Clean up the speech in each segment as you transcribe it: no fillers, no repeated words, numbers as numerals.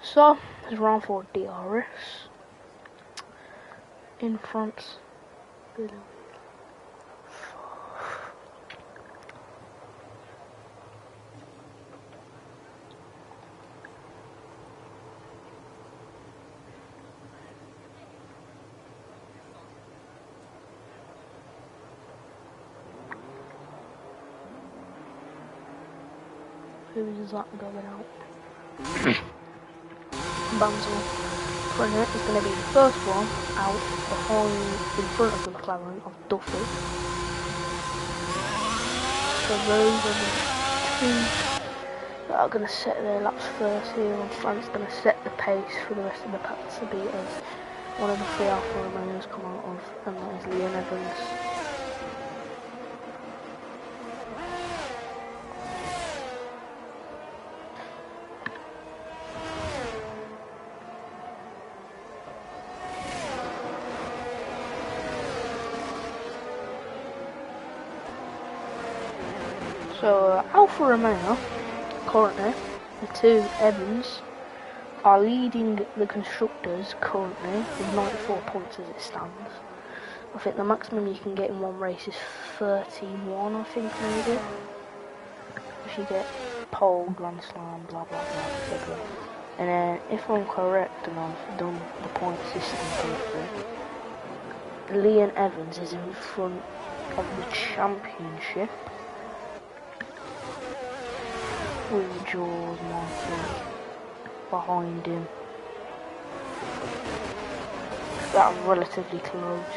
So, it's round 4 DRS in France. Who is that going out? Banzel. President is going to be the first one out behind, in front of the McLaren of Duffy. So those are the two that are going to set their laps first here, and France going to set the pace for the rest of the pack to beat as one of the 3 Alfa Romeos come out of, and that is Leon Evans. So Alfa Romeo, currently, the 2 Evans, are leading the constructors currently with 94 points as it stands. I think the maximum you can get in one race is 31, I think, maybe. If you get pole, Grand Slam, blah blah blah, etc. And then, if I'm correct and I've done the point system correctly, Leon Evans is in front of the championship with George Martin behind him. That's relatively close.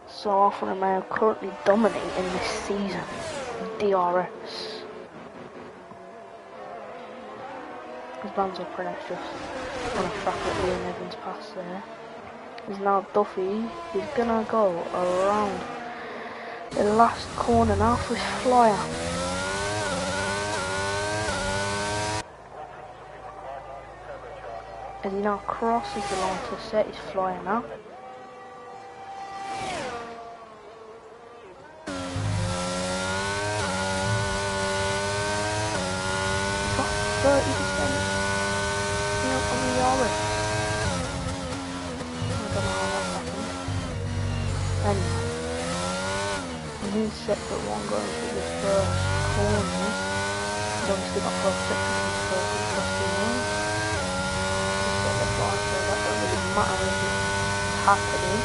So Alfa Romeo currently dominating this season. DRS. As Banzel Prenet's just on a track at Leon Evans pass there. Is now Duffy is gonna go around the last corner now for his flyer. As he now crosses the line to set his flyer now. He's got 30% on the DRS. I don't know how that happened. Anyway. New set but one going through the first corner. He's obviously got 12 seconds to first across the line. Just set the flag so that don't really matter if it's happening.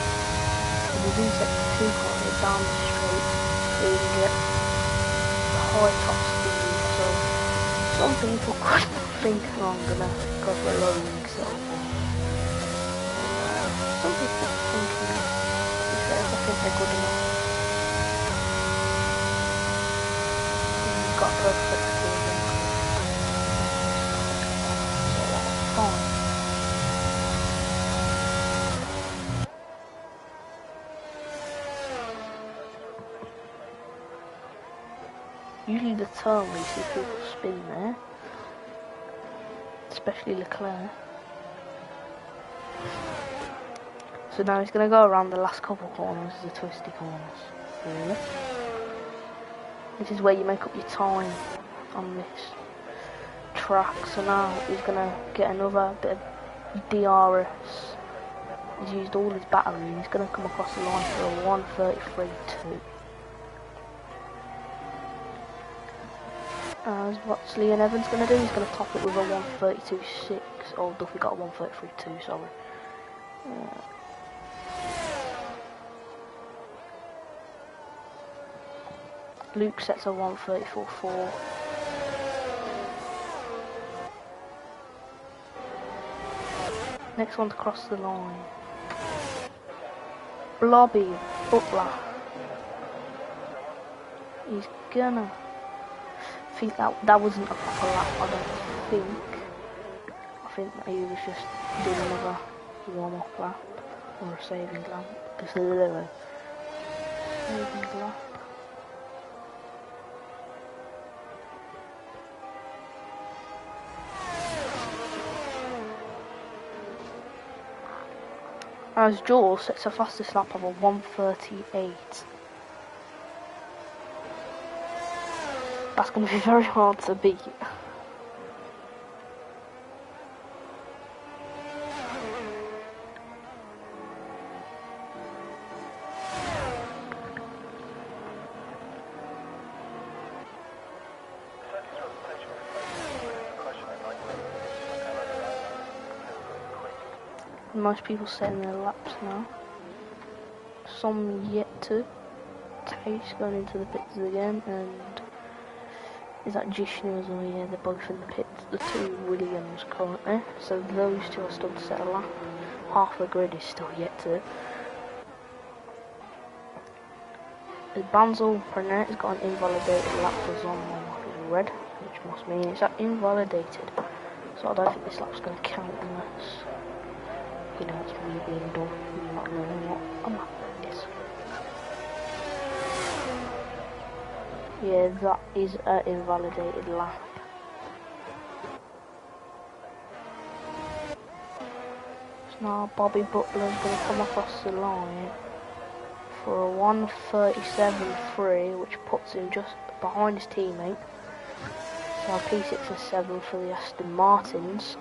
So he's in sector 2 corner down the straight so you can get the high top speed. So some people could think I'm gonna go for a low wing setup. Some people think I think they're good enough. Got perfect skills in. So that's fine. Usually the turn we see people spin there, especially Leclerc. So now he's going to go around the last couple corners, the twisty corners. Really? This is where you make up your time on this track. So now he's going to get another bit of DRS. He's used all his battery and he's going to come across the line for a 1:33.2. As what's Leon Evans going to do? He's going to top it with a 1:32.6. Oh, Duffy got a 1:33.2, sorry. Luke sets a 1:34.4. Next one to cross the line. Blobby Butler. He's gonna think that wasn't a proper lap, I don't think. I think that he was just doing another warm-up lap or a saving lap. Saving lap. As Joel sets a fastest lap of a 1:38. That's going to be very hard to beat. Most people setting their laps now. Some yet to. Taste going into the pits again, and is that Jishnu as well? Yeah, they're both in the pits. The two Williams currently. So those two are still to set a lap. Half the grid is still yet to. Banzel Pernet has got an invalidated lap as on my map is red, which must mean it's invalidated. So I don't think this lap's going to count unless, you know, it's me being dumb and not knowing what a map is. Yeah, that is an invalidated lap. So now Bobby Butler's going to come across the line for a 1:37.3, which puts him just behind his teammate. So P6 and 7 for the Aston Martins.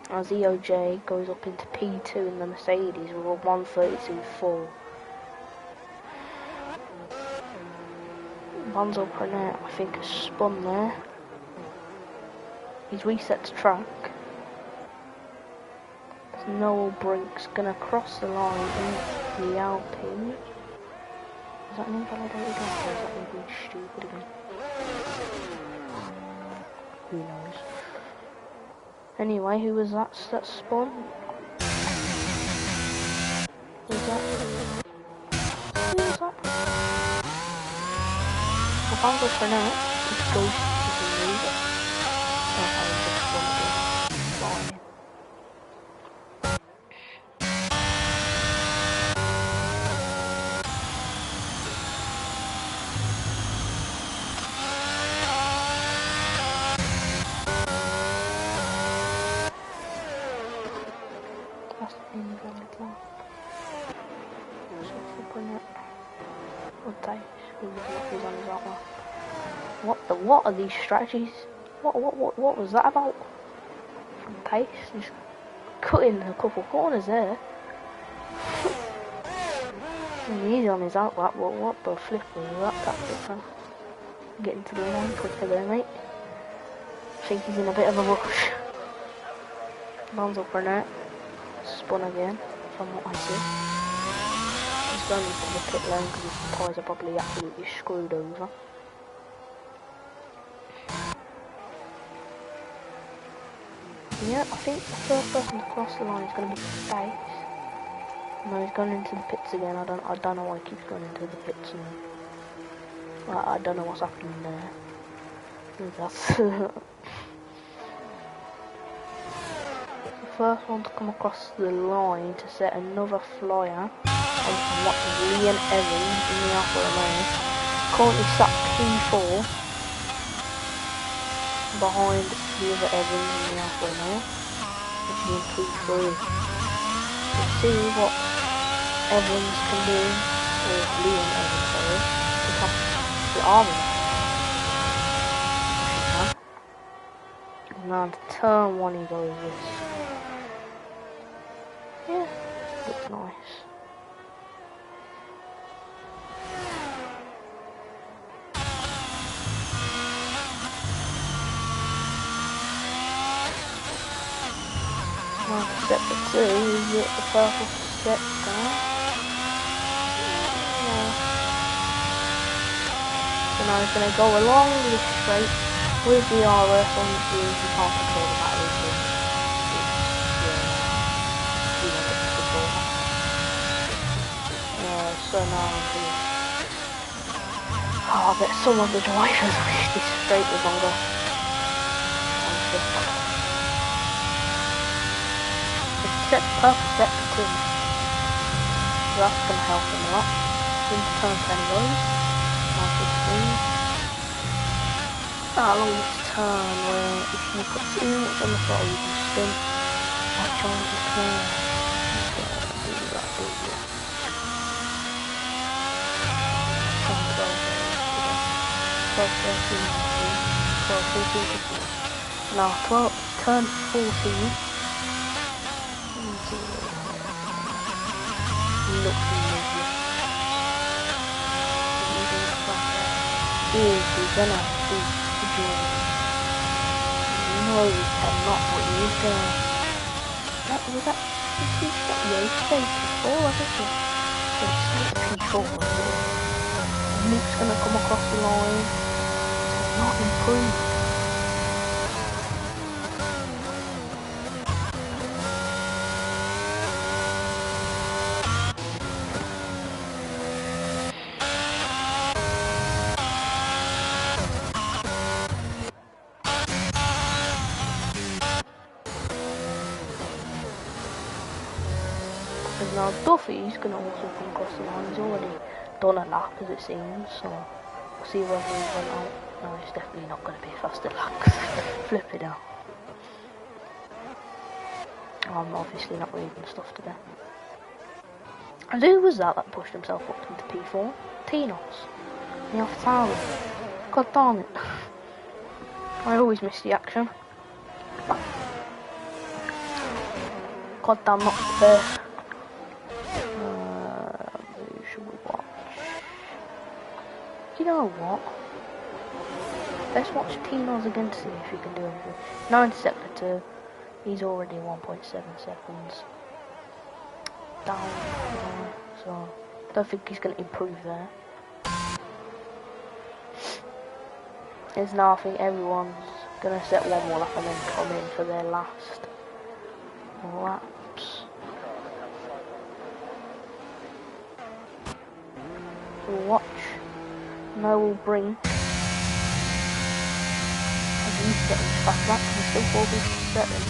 As EOJ goes up into P2 in the Mercedes with a 1:32.4. Banzel Pernet, I think, has spun there. He's reset to track. Noel Brink's gonna cross the line into the Alpine. Is that an invalidated lap, or is that me being stupid again? Who knows? Anyway, who was that spun? Who was that? Who was that? Well, Banzel Pernet is ghost to the leader. That's how he just spun again. Fine. What are these strategies? What was that about? From Pace, just cutting a couple corners there. He's on his outlap, but what the flip was that tactic, man? Getting to the line quicker there, mate. I think he's in a bit of a rush. Banzel Pernet spun again, from what I see. He's going into the pit lane because his tyres are probably absolutely screwed over. Yeah, I think the first person to cross the line is going to be Space. No, he's going into the pits again. I don't know why he keeps going into the pits now. I don't know what's happening there. That's the first one to come across the line to set another flyer. I'm watching Liam Evans in the Alfa Romeo. Currently sat P4 behind the other Evans in the Alfa Romeo, which is in P3. Let's see what Evans can do, or Liam Evans, sorry, to top the army. Now to turn 1 he goes this. Yeah, looks nice. Now step 2 is the purple step down. Yeah. So now he's going to go along this straight with the DRS on the field. You can't control the battery, so so now I bet some of the drivers wish this straight was longer. Set purple step 2. So that's going to help him a lot. Into turn 10 goes. Now 15. Along this turn where if you put too much on the throttle you can spin. Watch on the turn. Now turn 14. Looks lovely. He's gonna beat the Jordan. No, he cannot, but he's gonna that you stay P4, haven't you? So stay P4 and Luke's gonna come across the line. It's not improved. Now Duffy's going to also come across the line. He's already done a lap as it seems, so we'll see whether he went out. No, he's definitely not going to be a faster lap. Flip it out. I'm obviously not reading stuff today. And who was that pushed himself up into P4? Tinos. The Alphatari. God damn it. I always miss the action. God damn, not fair. You know what? Let's watch Tino's again to see if he can do anything. 9 sector 2. He's already 1.7 seconds down. So I don't think he's going to improve there. It's now I think everyone's going to set one more lap and then come in for their last laps. We'll watch. Now we'll bring a reset in fast lap and still 4 people to set in.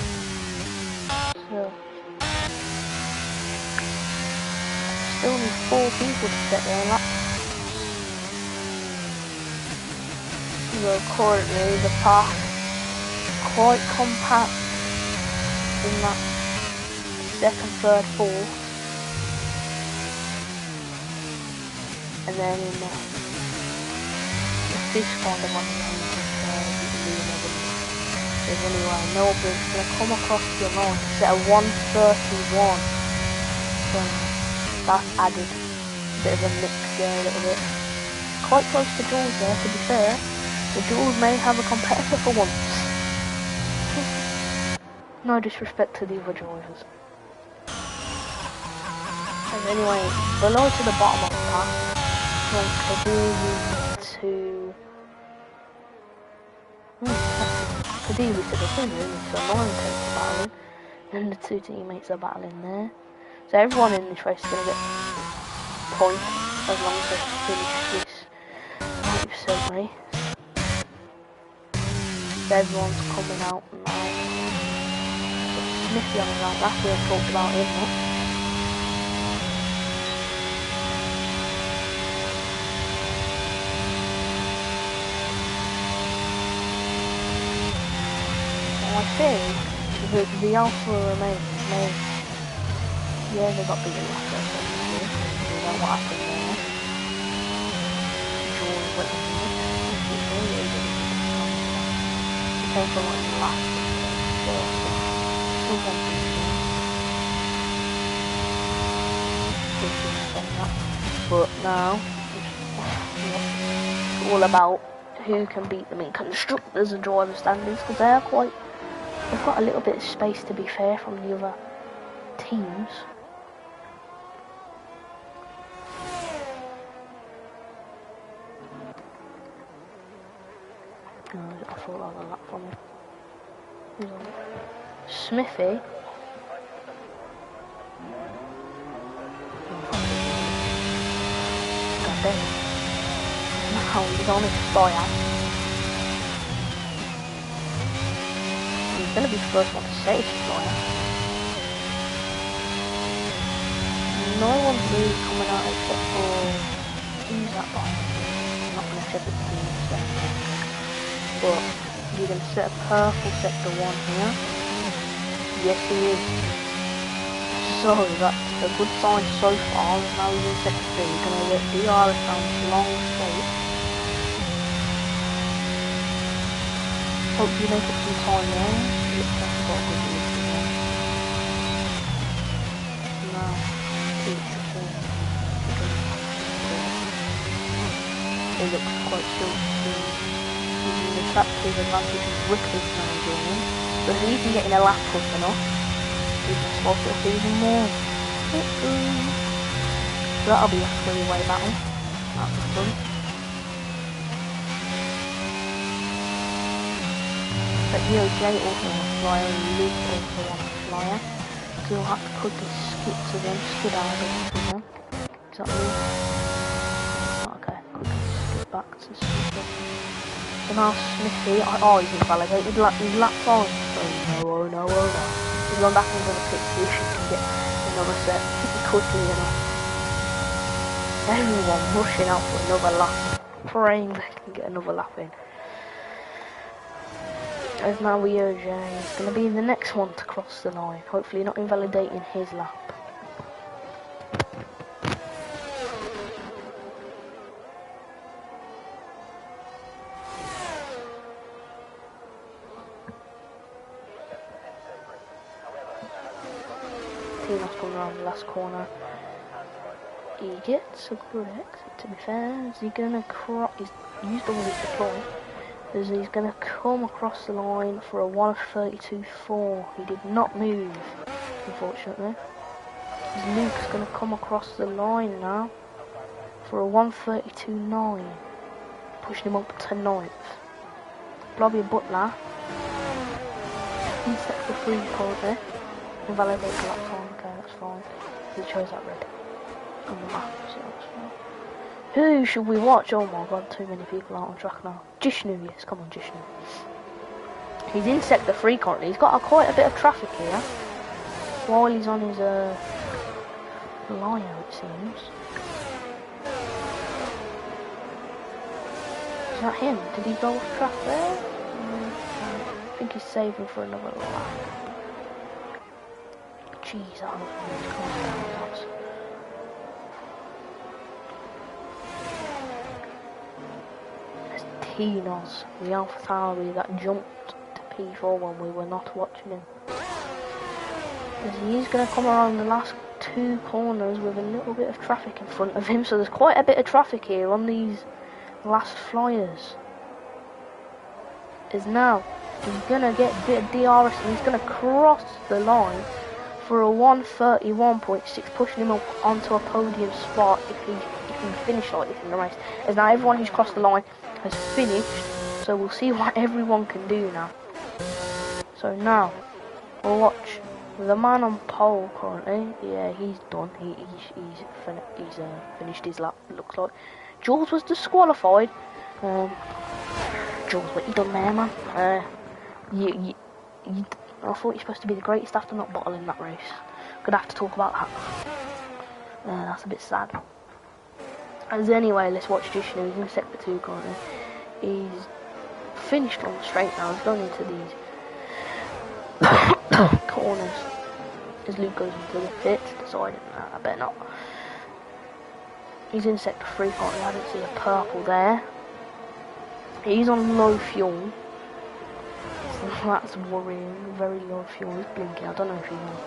So still need 4 people to set their lap. So currently the path quite compact in that 2nd, 3rd, 4th, and then in the fish kind of on there's anyway Melbourne's going to come across the line set a 1:31, so that's added a bit of a mix there a little bit. Quite close to Jules there, to be fair. The Jules may have a competitor for once. No disrespect to the other drivers. And anyway, below to the bottom of the pack, from Kadiri to Kadiri to the Finland, so 9 takes the battling, and the 2 teammates are battling there. So everyone in this race is going to get points as long as they finish this 90% race. So everyone's coming out now. Smithy on the right, that's what I talked about him much. I think the Alpha remains. Yeah, they got bigger last race, obviously. We know what happened there. George went on the he came from like the last but now it's all about who can beat them in constructors and driver standings, because they've got a little bit of space, to be fair, from the other teams. I thought that was a lap for me. Who's on it? Smithy. God damn. Now he's on his fire. He's going to be the first one to say it's fire. No one's really coming out except for... Who's that one? I'm not going to check the team. But you're going to set a purple sector 1 here. Yes, he is. So that's a good sign so far. Now he's in sector 3. You're going to get DRS down long straight. Hope you make it some time there. Looks like you've got a good lead there. Now, it looks quite short. Using the tractor's advantage with Rickard's now joining, but he's even getting a lap up enough. Even spice it up even more. That'll be a three-way battle at the front. But EOJ also on a flyer and Luke also on a flyer. So we'll have to quickly skip to them, skedaddle to them. Is that me? Okay, quickly skip back to Smithy. And now Smithy, oh he's invalidated, he's lapped on. Oh no. He's gone back into the pit, see if she can get another set quickly enough. Everyone rushing out for another lap, praying they can get another lap in. As now EOJ is going to be the next one to cross the line, hopefully not invalidating his lap. Tino's coming around the last corner. He gets a good exit, to be fair. Is he going to cross? He's used all his deploy. As he's going to come across the line for a 1:32.4. He did not move, unfortunately. As Luke's going to come across the line now for a 1:32.9. Pushing him up to 9th. Blobby Butler. He sets the free currently. Invalidates the lap time. Okay, that's fine. He chose that red on the map, so that's fine. Who should we watch? Oh my god, too many people out on track now. Jishnu, yes, come on Jishnu. He's in sector 3 currently. He's got quite a bit of traffic here. While he's on his flyer, it seems. Is that him? Did he go off track there? I think he's saving for another lap. Jeez, that was really close. Tino's, the AlphaTauri that jumped to P4 when we were not watching him. As he's going to come around the last 2 corners with a little bit of traffic in front of him, so there's quite a bit of traffic here on these last flyers. As now, he's going to get a bit of DRS and he's going to cross the line for a 1:31.6, pushing him up onto a podium spot if he can finish like this in the race. As now everyone who's crossed the line has finished, so we'll see what everyone can do now. So now we'll watch the man on pole currently. Yeah, he's done. He's finished his lap. It looks like Jules was disqualified. Jules, what you done there, man? I thought you're supposed to be the greatest after not bottling that race. Gonna have to talk about that. That's a bit sad. As anyway, let's watch Jishnu. He's in sector 2 currently. He's finished on the straight now. He's going into these corners. As Luke goes into the pits, deciding I better not. He's in sector 3 currently. I didn't see a purple there. He's on low fuel. So that's worrying. Very low fuel. He's blinking. I don't know if you know.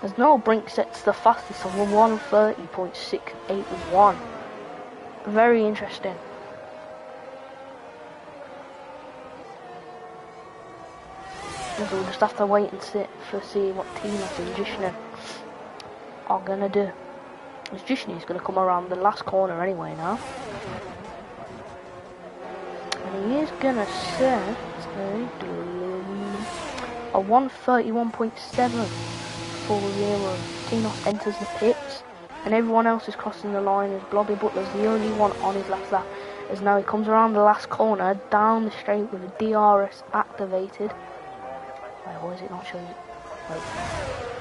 As Noel Brink sets the fastest of 1:30.681. Very interesting. So we'll just have to wait and see what Tinos and Jishnu are gonna do. As Jishnu's gonna come around the last corner anyway now. And he is gonna set a 1:31.7. Tinos enters the pits and everyone else is crossing the line as Blobby Butler's the only one on his last lap, as now he comes around the last corner down the straight with a DRS activated. Wait, why is it not showing? Wait.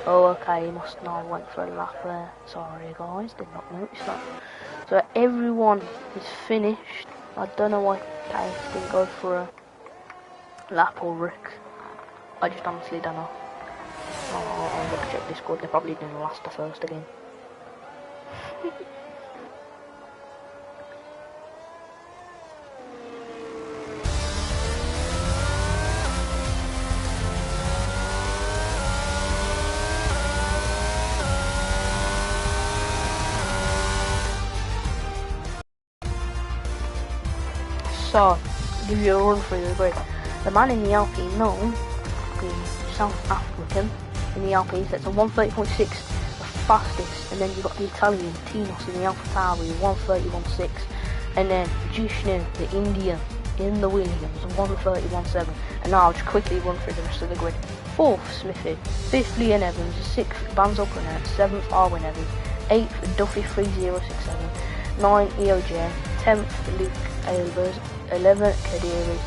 Oh okay, he must not have went for a lap there. Sorry guys, did not notice that. So everyone is finished. I don't know why Case didn't go for a lap or Rick. I just honestly don't know. I'll look check Discord, they're probably doing the last to first again. So, give you a run through the grid. The man in the Alpine 9, being South African, in the Alpine sets a 1:30.6, the fastest, and then you've got the Italian Tinos in the AlphaTauri 1:30.6, and then Jishnu, the Indian, in the Williams 1:30.17, and now I'll just quickly run through the rest of the grid. 4th Smithy, 5th Leon Evans, 6th Banzo Brunet, 7th Arwin Evans, 8th Duffy 3067, 9th EOJ, 10th Luke Ailbers, 11th Kadiri,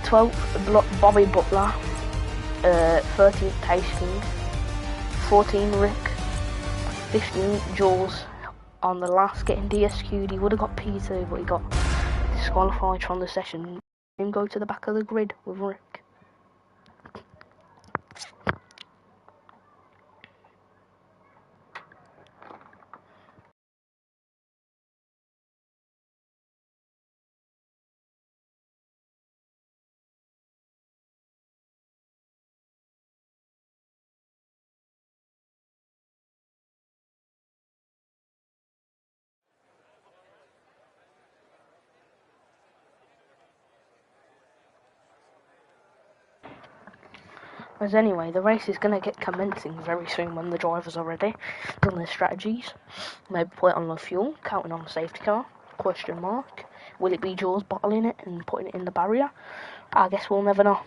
12th Bobby Butler, 13th Taste King, 14 Rick, 15 Jules on the last getting DSQ'd. He would have got P2, but he got disqualified from the session. Him go to the back of the grid with Rick. As anyway, the race is going to get commencing very soon when the drivers are ready, done their strategies, maybe put it on the fuel, counting on the safety car, question mark. Will it be Jules bottling it and putting it in the barrier? I guess we'll never know.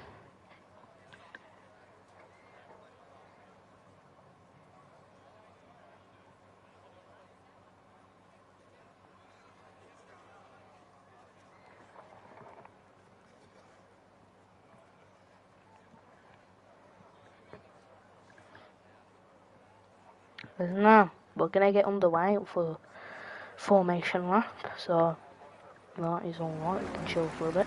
Now, we're going to get underway for formation lap, so that is alright, we can chill for a bit.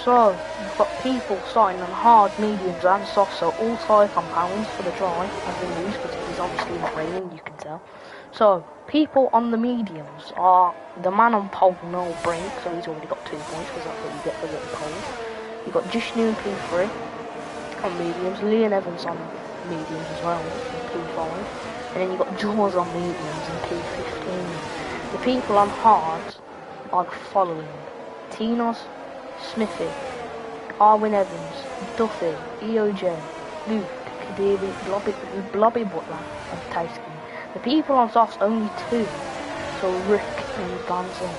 So, we've got people starting on hard, mediums and soft, so all tyre compounds for the dry have been used because it is obviously not raining, you can tell. So, people on the mediums are the man on pole, Noel Brink, so he's already got 2 points because that's what you get for getting pole. You've got Jishnu and P3 on mediums, Leon Evans on mediums as well, P5, and then you've got Jaws on mediums and P15. The people on hard are the following: Tinos, Smithy, Arwin Evans, Duffy, EOJ, Luke, Kadiri, Blobby Butler and Tyson. The people on softs only 2, so Rick and Banzo,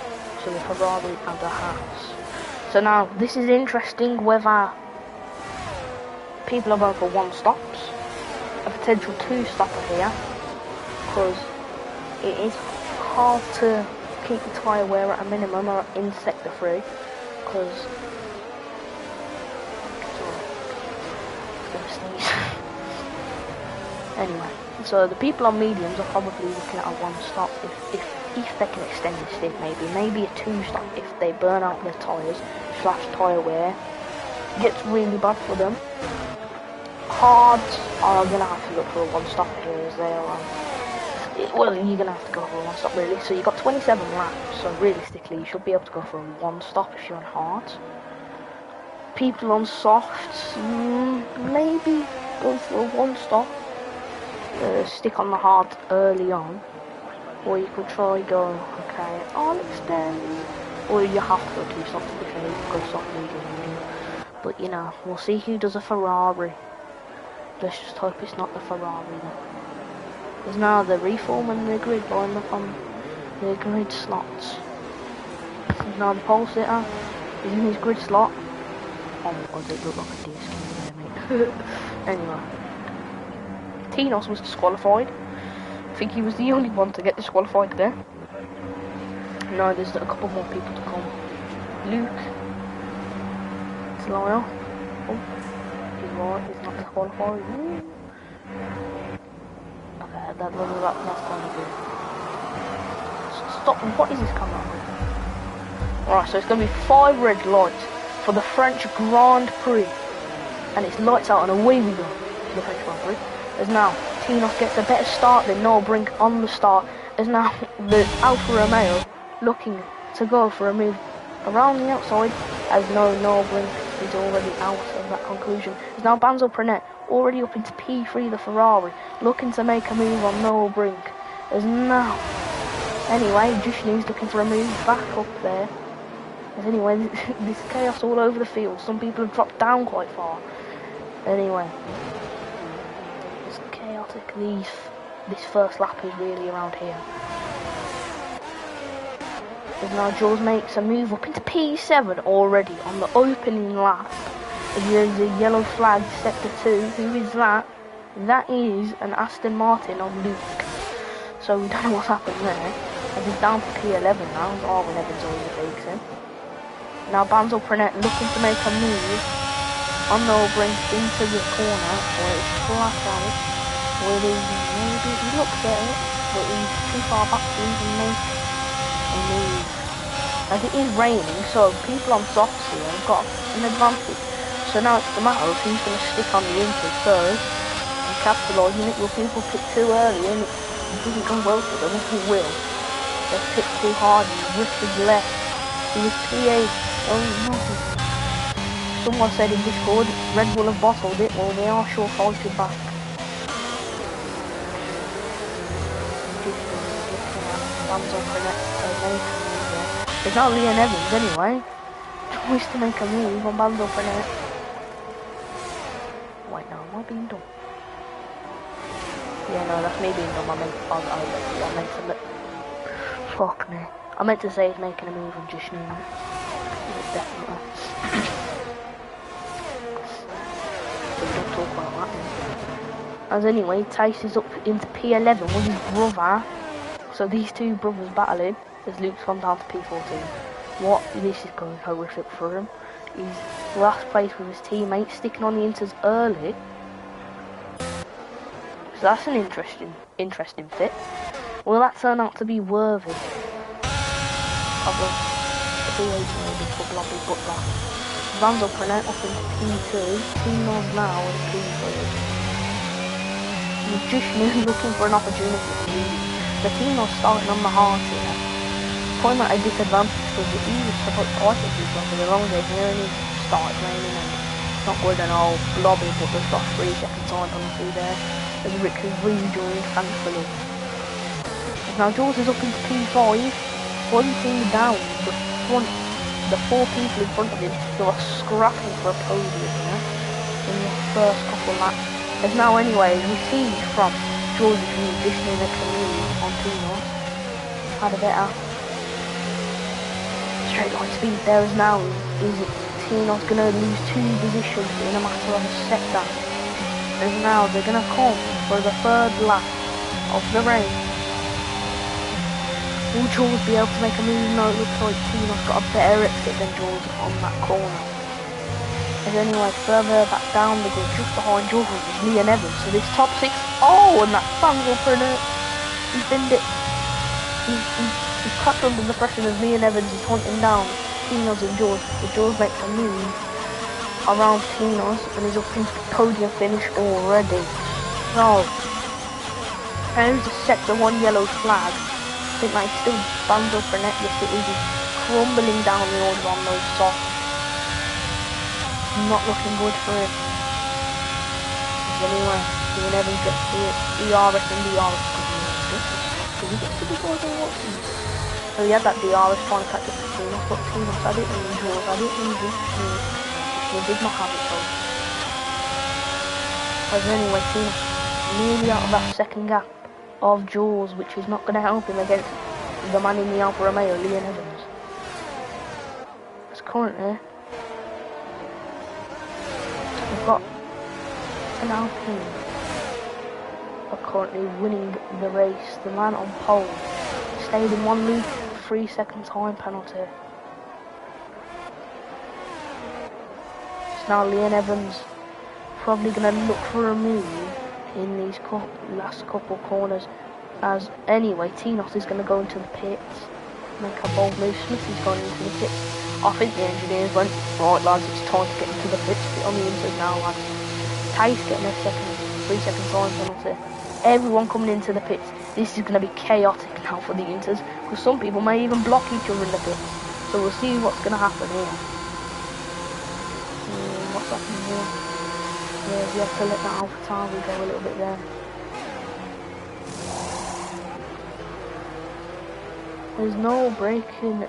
so the Ferrari and the Haas. So now this is interesting whether people are going for 1 stops, a potential 2 stopper here, because it is hard to keep the tyre wear at a minimum or in sector 3, because anyway, so the people on mediums are probably looking at a 1 stop if they can extend the stint, maybe a 2 stop if they burn out their tyres / tyre wear gets really bad for them. Hards are gonna have to look for a 1 stop here as they are. Well, you're gonna have to go for a 1 stop really. So you got 27 laps, so realistically you should be able to go for a 1 stop if you're on hards. People on softs, maybe go for a 1 stop. Stick on the hard early on, or you could try go, okay, I'll extend, or you have to go 2 stops to be fair, you can go stop medium. But you know, we'll see who does a Ferrari. Let's just hope it's not the Ferrari then. There's now the reforming the grid lined up on the grid slots. There's now the pole sitter is in his grid slot. Oh my god, it looked like a disc there, mate. Anyway. Tinos was disqualified. I think he was the only one to get disqualified there. No, there's a couple more people to come. Luke. Lyle. Oh, he's right, he's not disqualified. Okay, that's kind of good. Stop, what is this coming up? Alright, so it's going to be 5 red lights for the French Grand Prix. And it's lights out and away we go to the French Grand Prix. As now, Tinos gets a better start than Noel Brink on the start. As now, the Alfa Romeo looking to go for a move around the outside. As Noel Brink is already out of that conclusion. As now, Banzo Pranet already up into P3, the Ferrari, looking to make a move on Noel Brink. There's no... Anyway, Jushin's looking for a move back up there. As anyway, there's chaos all over the field. Some people have dropped down quite far. Anyway, it's chaotic. This first lap is really around here. As now Jules makes a move up into P7 already on the opening lap. There's a yellow flag, sector 2. Who is that? That is an Aston Martin of Luke. So we don't know what's happened there. And he's down to P11 now. Darwin Evans always takes him. Now Banzo Prenette looking to make a move on the brink into the corner where it's flat out. Where maybe he looks at it, but he's too far back to even make a move. As it is raining, so people on softs here have got an advantage. So now it's the matter of who's going to stick on the inters first and capitalise on it. Will people pick too early and it doesn't go well for them? It will. They've picked too hard and Richard left. He was P8. Oh no. Someone said in Discord, Red Bull have bottled it. Well, they are sure fighting back. There's not Leon Evans anyway. Tries to make a move on Banzo Prenette. Wait, no, am I being dumb? Yeah, no, that's me being dumb. I meant to let... Fuck me. I meant to say he's making a move on just now. Definitely. But don't talk about that. As anyway, Tice is up into P11 with his brother. So these two brothers battling as Luke's gone down to P14. This is going horrific for him. He's last place with his teammates, sticking on the inters early. So that's an interesting fit. Will that turn out to be worthy of the B8 maybe for Blobby Butler? Banzo Prenette up into P2, Tino's now in P3. He's just looking for an opportunity. The Tino's starting on the hard here. Point at a disadvantage because he was supposed to also do something along there here and he started raining and it's not good and all Blobby Butler's got 3 second time penalty there. As Rick has rejoined, thankfully. Now Jules is up into P5, one team down, the 4 people in front of him who are scrapping for a podium here in the first couple laps. As now anyway, we see from Jules' view, Disney that can move on Tino. Had a better straight line speed there as now is Tino's going to lose 2 positions in a matter of a sector. As now they're going to come for the 3rd lap of the race. Will Jules be able to make a move? No, it looks like Tino's got a better exit than Jules on that corner. As anyway, further back down the grid, just behind Jules is Leon Evans. So this top 6, oh, and that Banzo Prenette, he's binned it. He's cracked under the pressure as Leon Evans is hunting down Tino's and Jules. But Jules makes a move around Tino's and he's up into the podium finish already. So, there's a sector 1 yellow flag. I think like still Banzo Prenette, yes it is, crumbling down the order on those softs. Not looking good for him. Anyway, Leon Evans gets the DRS and DRS. Did he get the DRS or what? So he had that DRS trying to catch up to Tino, but Tino had it and Jules had it and He did not have it though. As anyway, Tino nearly out of that second gap of Jules, which is not going to help him against the man in the Alfa Romeo, Leon Evans. As currently, we've got an Alpine are currently winning the race. The man on pole stayed in 1 loop, 3 second time penalty. So now Leon Evans probably going to look for a move in these last couple corners. As anyway, Tinos is going to go into the pits, make a bold move. Smithy's going into the pits. I think the engineers went, right lads, it's time to get into the pits. Pit on the inside now, lads. Tice getting a 3 second time penalty. Everyone coming into the pits. This is going to be chaotic now for the Inters, because some people may even block each other in the pits. So we'll see what's going to happen here. What's happening here? Yeah, we have to let that AlphaTauri go a little bit there. There's no braking,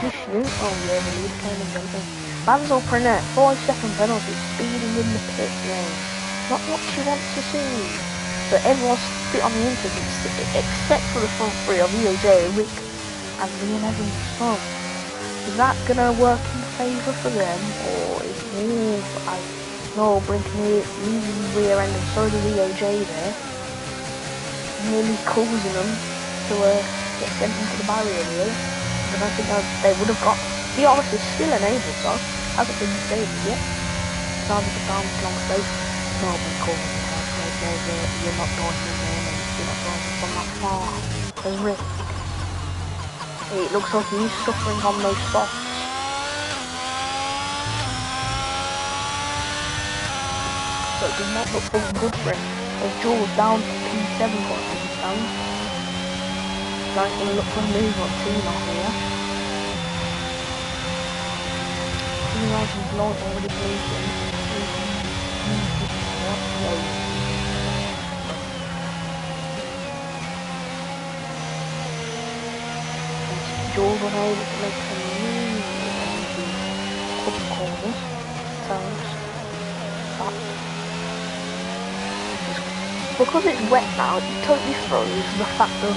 just you. Oh yeah, the lead came and jumping. Man's up in it, 5-second penalty, speeding in the pit lane. Not what you want to see. But everyone's fit on the interview, except for the front three of EOJ, Rick, and Liam Evans. So, is that gonna work in favour for them, or is more no braking leaving the rear end and so did EOJ there, nearly causing them to get sent into the barrier really. I don't think they would have got. DRS is still enabled though, hasn't been disabled yet. Now they get down this long space. No one calling you're not going in there, you're not going from that far. There's Rick. It looks like he's suffering on those softs. So it does not look good for him. There's Jules down to P7 for him to stand. Now he's going to look for a move on Tino here. Tino's not already bleeding. Jules was able to make some move on the couple corners. Turns. Because it's wet now, it totally throws the fact of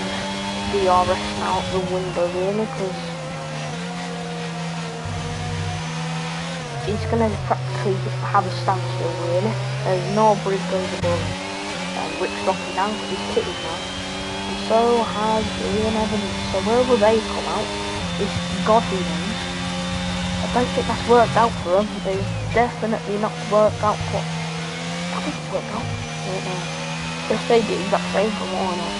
DRS now out the window really, because it's going to practically have a standstill really. There's no bridge goes above Rick's dropping down because he's pitted now. And so has Liam Evans. So wherever they come out is God who knows. I don't think that's worked out for them. It's definitely not worked out for. I think it's worked out. I don't know. If they do, that's same from what I know.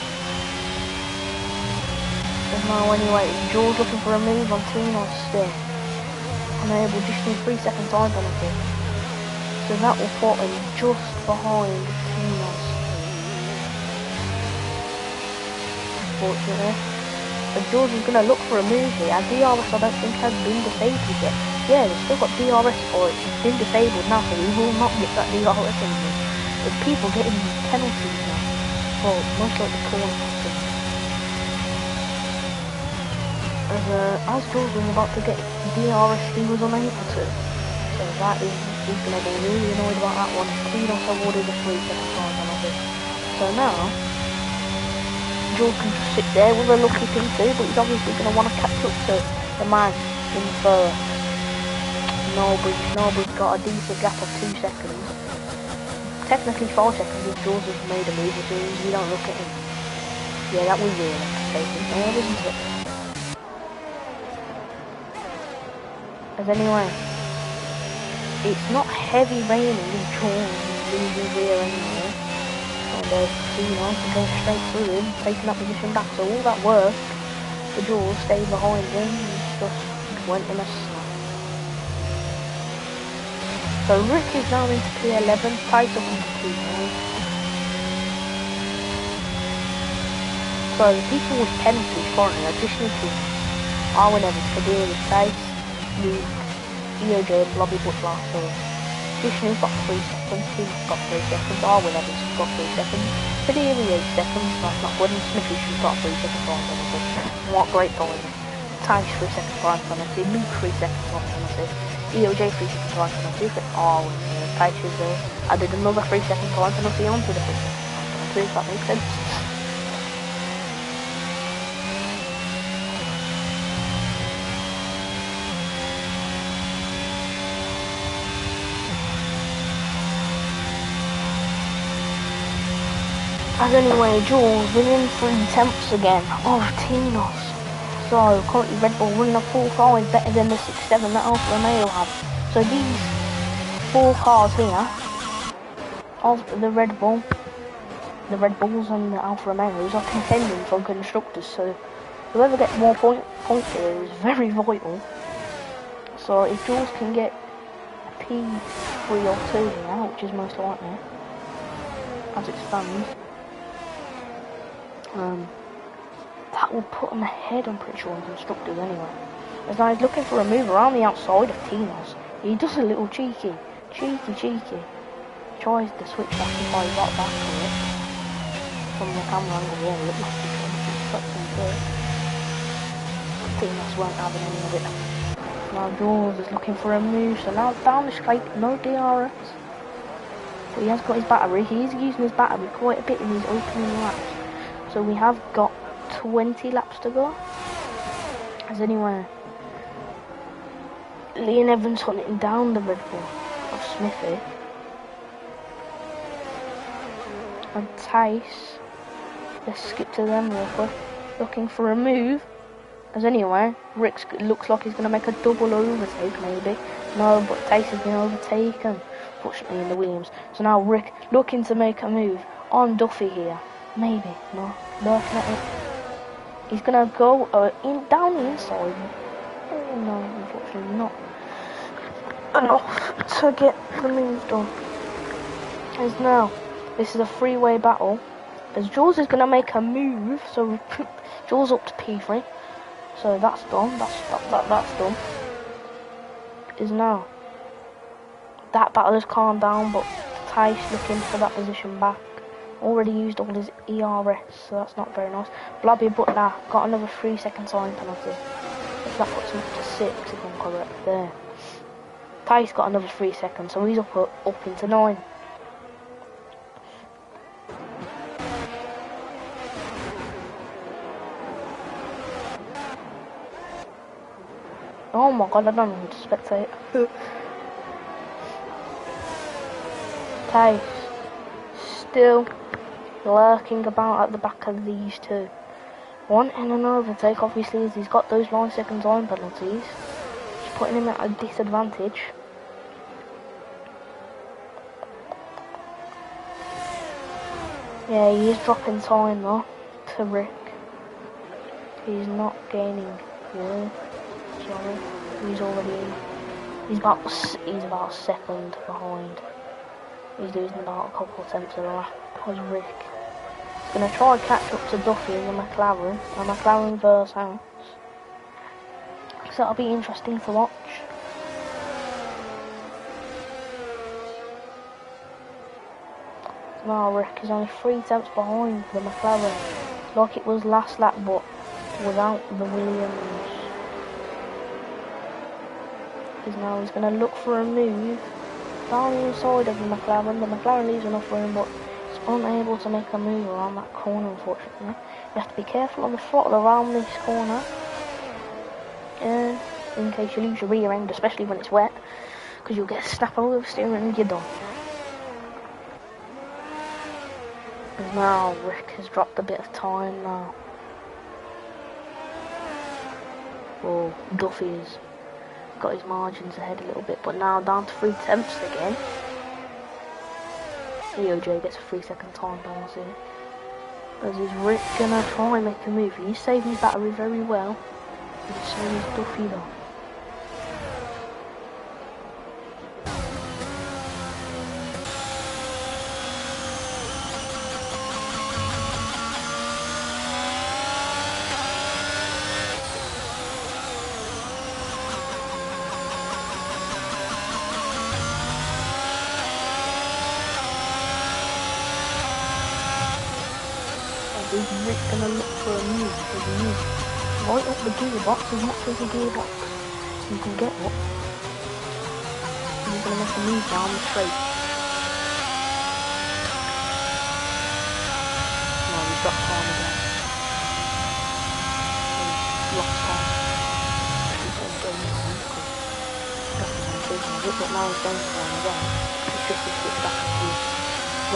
But now anyway, Jules looking for a move on Tino still. Unable, just need 3 second time penalty. So that will put him just behind Tino's. Unfortunately. But Jules is going to look for a move here. And DRS I don't think has been disabled yet. Yeah, they've still got DRS for it. It's been disabled now, so we will not get that DRS anymore. There's people getting penalties now. Well, most likely corner penalties. As Jules was about to get DRS, he was unable to. So that is, he's going to be really annoyed about that one. Tino's awarded a 3 second time penalty. So now, Jules can just sit there with a lucky P2, but he's obviously going to want to catch up to the man in first. Nobody's got a decent gap of 2 seconds. Technically 4 seconds if Jules has made a move as soon as you don't look at him. Yeah, that was really taken there, isn't it? As anyway, it's not heavy raining in Jules losing rear anymore. And there's Tino to go straight through him, taking that position back. So all that work, the Jules stayed behind him, just went in a snap. So Rick is now into P11, tied up into P9. So the people with penalties currently are just need to Arwen Evans, Kadir, Chase, Luke, EOJ, Blobby Butler, so Vishnu's got 3 seconds, Steve's got 3 seconds, Arwen Evans has got 3 seconds, Kadir 8 seconds, that's not good, and Smithy she's got 3 seconds on penalty. What great going. Tice 3 seconds time penalty, Luke 3 seconds on penalty. EOJ 3 second time penalty, oh, Tice added another 3 second time penalty onto the 3 second time penalty, if that makes sense. As anyway, Jules within 3 tenths again of Tino's. So currently Red Bull running a 4-5 better than the 6-7 that Alfa Romeo have. So these 4 cars here of the Red Bulls and the Alfa Romeos are contending for constructors. So whoever gets more points here is very vital. So if Jules can get a P3 or 2 here, which is most likely as it stands. That will put him ahead, I'm pretty sure, in constructors anyway. As now he's looking for a move around the outside of Tino's. He does a little cheeky. Tries to switch back if I got back on it. From the camera angle, yeah, it looks like he's trying to switch back. TMS weren't having any of it. Now Jules is looking for a move, so now down the straight, no DRS. But he has got his battery. He is using his battery quite a bit in his opening laps. So we have got 20 laps to go. As anyway, Lee and Evans hunting down the Red Bull of Smithy. And Tice, let's skip to them real quick, looking for a move. As anyway, Rick looks like he's going to make a double overtake maybe. No, but Tice has been overtaken, fortunately, in the Williams. So now Rick looking to make a move on Duffy here. Maybe, no, looking at it. He's going to go down the inside. Oh no, unfortunately not enough to get the move done. As now, this is a three-way battle. As Jules is going to make a move, so Jules up to P3. So that's done. That's done. Is now that battle has calmed down, but Tice looking for that position back. Already used all his ERS, so that's not very nice. Blobby but now got another 3-second time penalty. That puts him up to 6 if I'm correct there. Tice got another 3 seconds, so he's up into 9. Oh my god, I don't need to spectate. Tice still lurking about at the back of these two. Wanting an overtake, obviously, as he's got those 9-second time penalties. It's putting him at a disadvantage. Yeah, he is dropping time though to Rick. He's not gaining. Yeah, sorry. He's about a second behind. He's losing about a couple of tenths of a lap. Because Rick is going to try and catch up to Duffy in the McLaren. The McLaren versus House. So that'll be interesting to watch. Now Rick is only 3 tenths behind the McLaren, like it was last lap, but without the Williams. Because now he's going to look for a move down the inside of the McLaren. The McLaren leaves enough room, but he's unable to make a move around that corner, unfortunately. You have to be careful on the throttle around this corner, in case you lose your rear end, especially when it's wet, because you'll get a snap over the steering and you're done. And now Rick has dropped a bit of time now. Oh, Duffy has got his margins ahead a little bit, but now down to 3 tenths again. EOJ gets a 3-second time penalty. As is Rick gonna try and make a move? He's saving his battery very well. He's saving his Duffy though. Is Rick gonna look for a move? There's a move right up the gearbox, as much as the gearbox you can get up. And he's gonna make a move down the straight. No, he's got time again. He's lost time. He's going to go now because that's his own taking of it, but now he's going time again. He's just to switch back to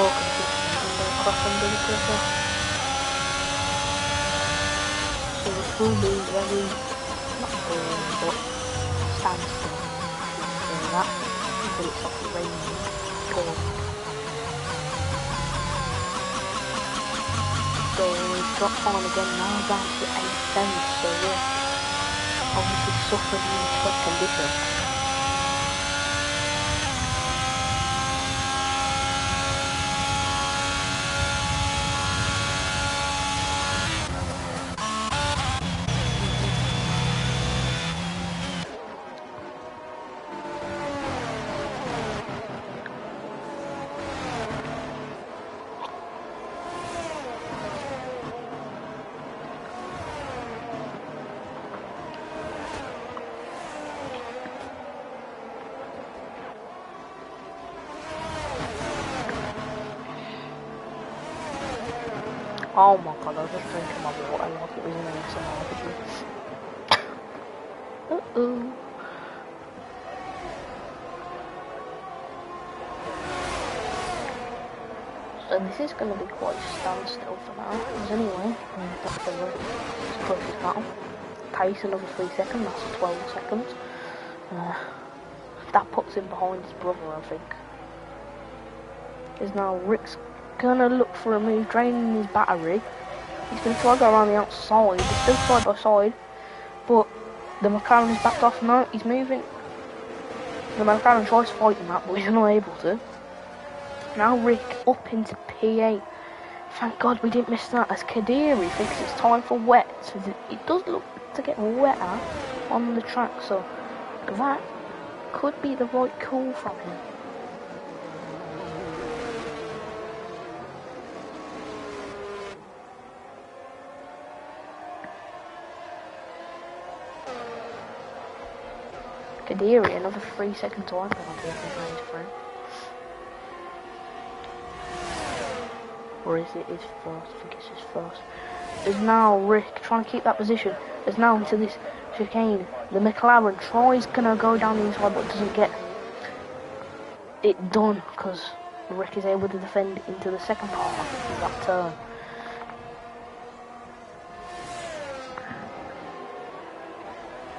more consistent and then cross under the clipper. So it will be very, not boring, but standstill. So that, until it stops raining. Cool. So we've dropped on again now, down to 8 cents, so yeah, obviously suffering in this wet condition. Oh my god, I was just drinking my water like it was an ASMR video. Uh-oh. So this is going to be quite a standstill for now. Because anyway, that's the closest battle. Pace another 3 seconds, that's 12 seconds. That puts him behind his brother, I think. Because now Rick's gonna look for a move, draining his battery. He's gonna try to go around the outside. They're still side by side, but the McLaren is backed off. No, he's moving. The McLaren tries fighting that, but he's not able to. Now Rick up into P8. Thank God we didn't miss that, as Kadiri thinks it's time for wet. It does look to get wetter on the track, so that could be the right call from him. Kadiri, another 3 second time penalty if he goes through. Or is it his first? I think it's his first. There's now Rick trying to keep that position. There's now into this chicane. The McLaren tries gonna go down the inside but doesn't get it done because Rick is able to defend into the second part of that turn.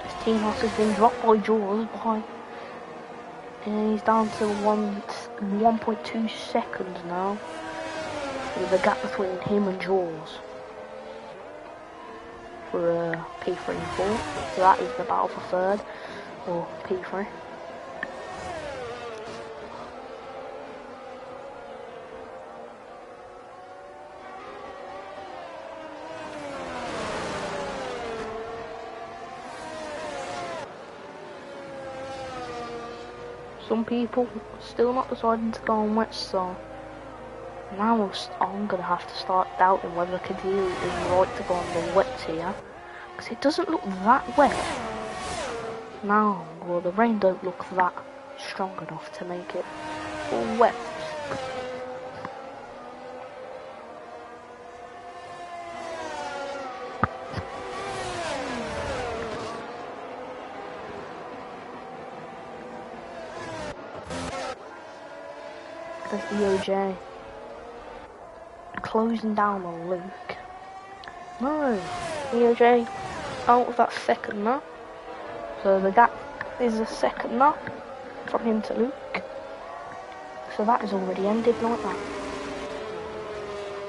His team house has been dropped by Jaws behind. And he's down to 1.2 seconds now. With a gap between him and Jaws for P3 and 4. So that is the battle for third, or P3. Some people still not deciding to go on wet, so now I'm going to have to start doubting whether Kadiri is right to go on the wet here. Because it doesn't look that wet. Now, well, the rain don't look that strong enough to make it all wet. There's the OJ. Closing down on Luke. No, EOJ out of that second now. So the gap is a second now from him to Luke. So that is already ended like that.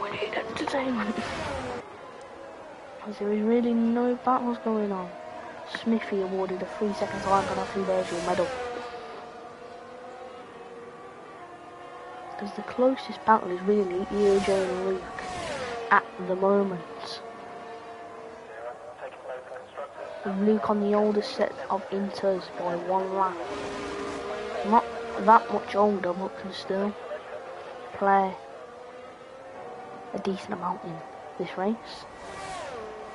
We need entertainment. As there is really no battles going on. Smithy awarded a 3 second time penalty. There's your medal. Because the closest battle is really EOJ and Luke at the moment. With Luke on the oldest set of inters by 1 lap. Not that much older, but can still play a decent amount in this race.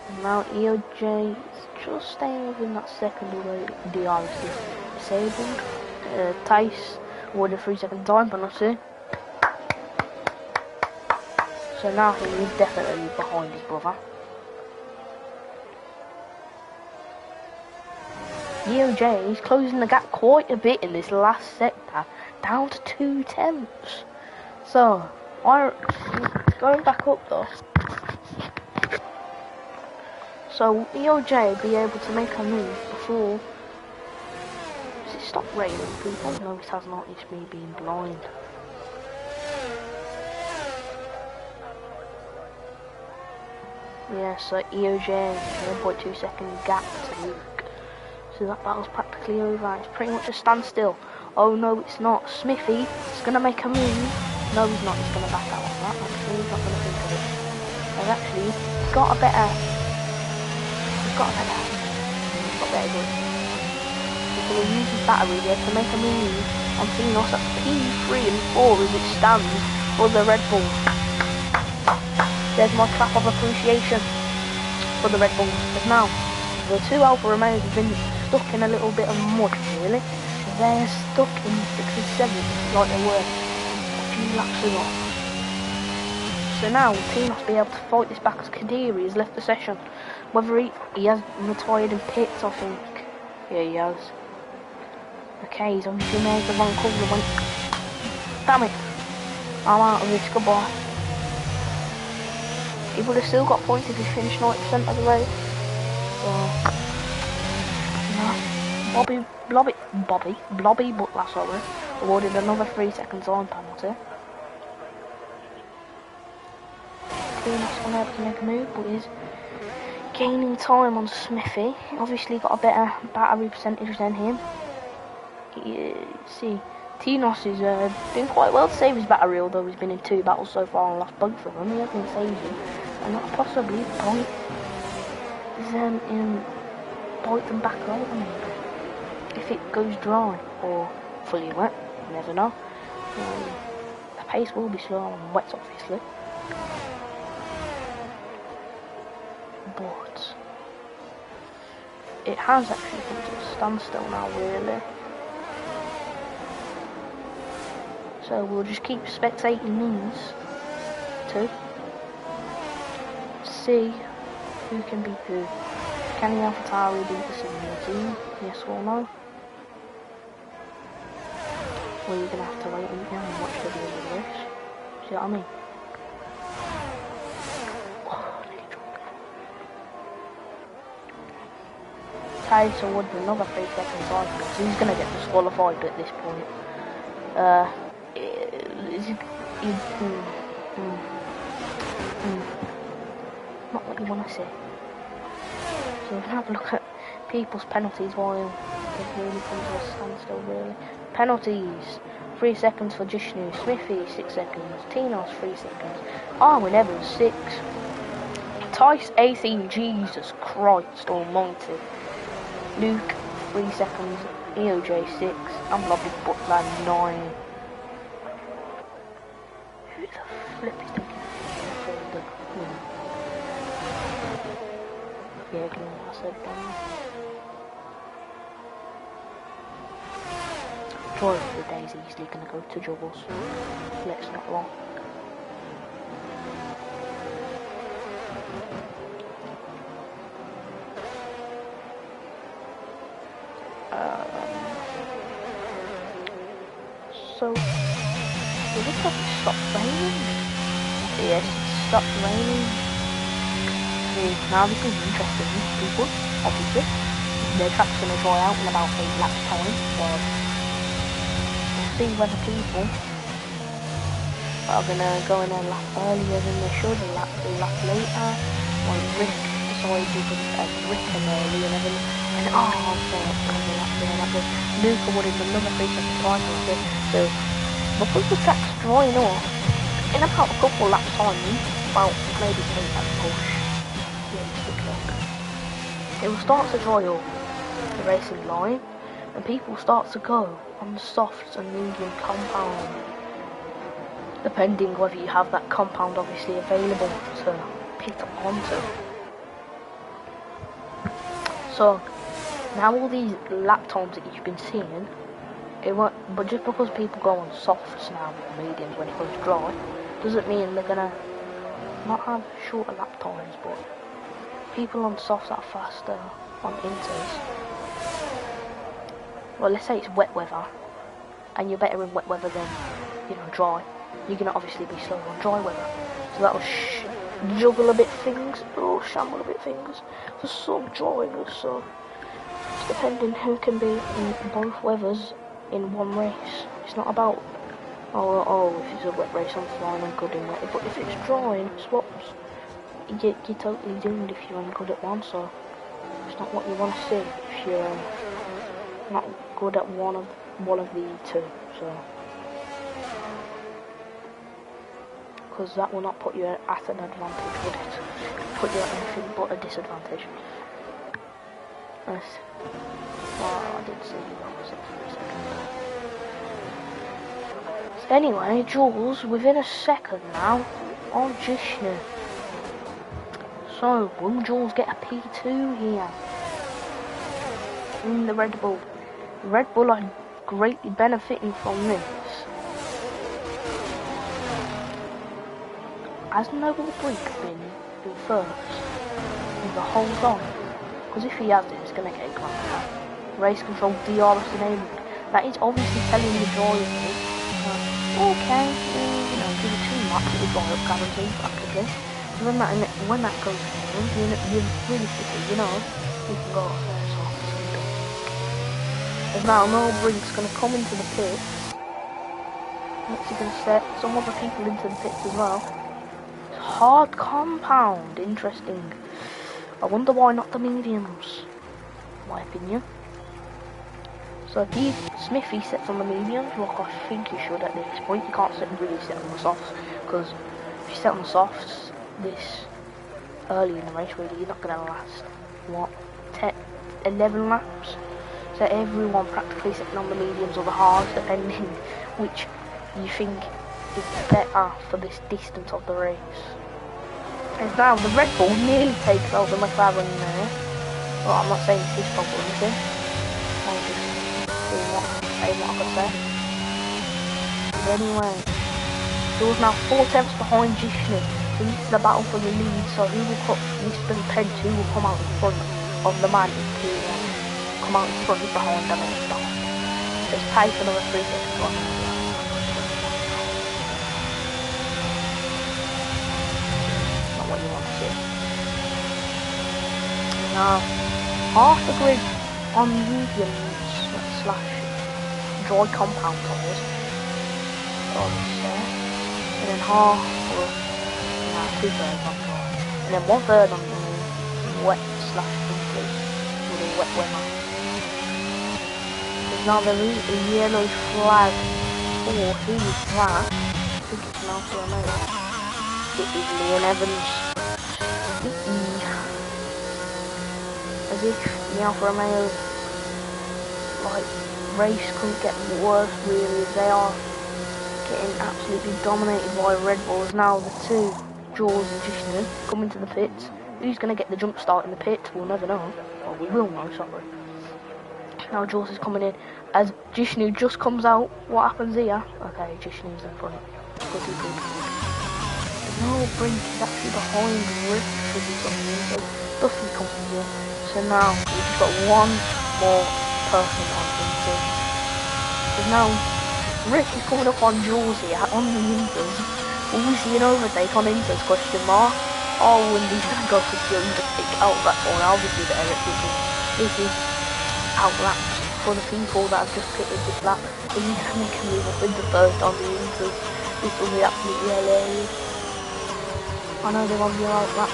And now EOJ is just staying within that second, although DRS is disabled. Tice awarded a 3 second time penalty. So now he is definitely behind his brother. EOJ is closing the gap quite a bit in this last sector, down to 2/10. So, going back up though. So will EOJ be able to make a move before? Does it stop raining, people? No, it has not. It's me being blind. Yeah, so EOJ 1.2 second gap to Luke. So that battle's practically over. It's pretty much a standstill. Oh no, it's not. Smithy is going to make a move. No, he's not. He's going to back out on that. Actually, he's not going to think of it. He's actually got a better. He's got better good. He's going to use his battery there to make a move on Finos at P3 and 4 as it stands for the Red Bull. There's my clap of appreciation for the Red Bulls. But now, the 2 Alfa Romeos have been stuck in a little bit of mud, really. They're stuck in 6th and 7th, like they were a few laps ago. So now will T must be able to fight this back as Kadiri has left the session. Whether he has retired in pits, I think. Yeah, he has. Okay, he's obviously made the wrong call and went. Damn it! I'm out of this, goodbye. He would have still got points if he finished 90% of the race. Blobby Butler, sorry, awarded another 3 second time penalty. T-Not's unable to make a move, but is gaining time on Smithy. Obviously got a better battery percentage than him. See, T-Nos is doing quite well to save his battery, although he's been in 2 battles so far and lost both of them. He hasn't saved them, and that possibly bite them back over maybe. If it goes dry or fully wet, you never know. The pace will be slow on wet, obviously. But it has actually come to a standstill now, really. So we'll just keep spectating these two. See who can beat who. Can the AlphaTauri beat the senior team? Yes or no? Or you're gonna have to wait and watch the video of this. See what I mean? Tyson awarded another 3 seconds on because he's gonna get disqualified at this point. Not what you want to see. So we can have a look at people's penalties while it really comes to a standstill, really. Penalties: 3 seconds for Jishnu, Smithy 6 seconds, T-Nos 3 seconds, Arwin Evans 6, Tice AC, Jesus Christ Almighty, Luke 3 seconds, EOJ 6, and Blobby Butler 9. Who the flip is taking the win? Yeah, I said that. Draw of the day is easily going to go to Jules. Let's not lie. So, it looks like it stopped raining. Yes, it stopped raining. Now this is interesting. People, obviously, their track's going to dry out in about 8 laps time. So, we'll see whether people are going to go in a lap earlier than they should, a lap later. Or Rick decides to Rick and early and everything. And Luke awarded another 3 second time. So because the track's drying off, in about a couple laps time, about maybe 8 laps push, it will start to dry up the racing line, and people start to go on the soft and medium compound, depending whether you have that compound obviously available to pit onto. So now all these lap times that you've been seeing, it won't, but just because people go on softs now or mediums when it goes dry, doesn't mean they're gonna not have shorter lap times, but people on softs are faster on inters. Well, let's say it's wet weather, and you're better in wet weather than, dry. You're gonna obviously be slower on dry weather, so that will juggle a bit things, or shamble a bit things for some drivers. So it's depending who can be in both weathers in one race. It's not about if it's a wet race I'm fine and good in wet, but if it's dry and it swaps, you're totally doomed if you're only good at one. So it's not what you want to see if you're not good at one of the two. So because that will not put you at an advantage, would it? Put you at anything but a disadvantage. Nice. Oh, I did see that was it for a second. So anyway, Jules within a second now on Jishnu. So will Jules get a P2 here? In the Red Bull. Red Bull are greatly benefiting from this. has Noble Brink been first in the whole time? Because if he hasn't, it's going to get grounded. Race control DRS enabled. That is obviously telling the driver, okay, give it 2 laps, it will dry up guaranteed practically. So when that goes down, you realistically, you can go off there, so it's done. There's now Noble Brink's going to come into the pits. What's he going to set some other people into the pits as well? Hard compound, interesting. I wonder why not the mediums, in my opinion. So if Smithy sets on the mediums, like I think he should at this point. You can't really set on the softs, because if you set on the softs this early in the race, really, you're not going to last, what, 11 laps? So everyone practically setting on the mediums or the hards, depending which you think is better for this distance of the race. And now the Red Bull nearly takes out the McLaren there. Well, I'm not saying it's his problem, is it? I'm just saying what I could say. But anyway, Jules now 4 tenths behind Jishnu. So this is the battle for the lead. So who will cut Mr. Pence, who will come out in front of the man to come out in front behind them and stuff. So it's tied for another 3 seconds. What you want to see. Now, half the grid on mediums / dry compound tyres. And then half, or 2/3 on dry. And then 1/3 on wet / complete with a wet weather. Because now there is a yellow flag for who is that? I think it's now for a minute. It is Leon Evans. As if the Alfa Romeo race couldn't get worse really, as they are getting absolutely dominated by Red Bulls. Now the 2, Jaws and Jishnu, come into the pits. Who's going to get the jump start in the pits? We'll never know. Well, we will know, sorry. Now Jaws is coming in. As Jishnu just comes out, what happens here? Okay, Jishnu's in front. Good. No, Brink is actually behind Rick for the something, so Duffy comes in. So now we've just got one more person on Brink. So now Rick is coming up on Jules here on the Inters. Will we see an overtake on Inters? Question mark. Oh, and he's gonna go for the undertake out that one. Obviously the Eric this is outlaps for the people that have just pitted this lap. If you can make a move up in the first on the Inters, this will be absolutely hilarious. I know they're on the outlap,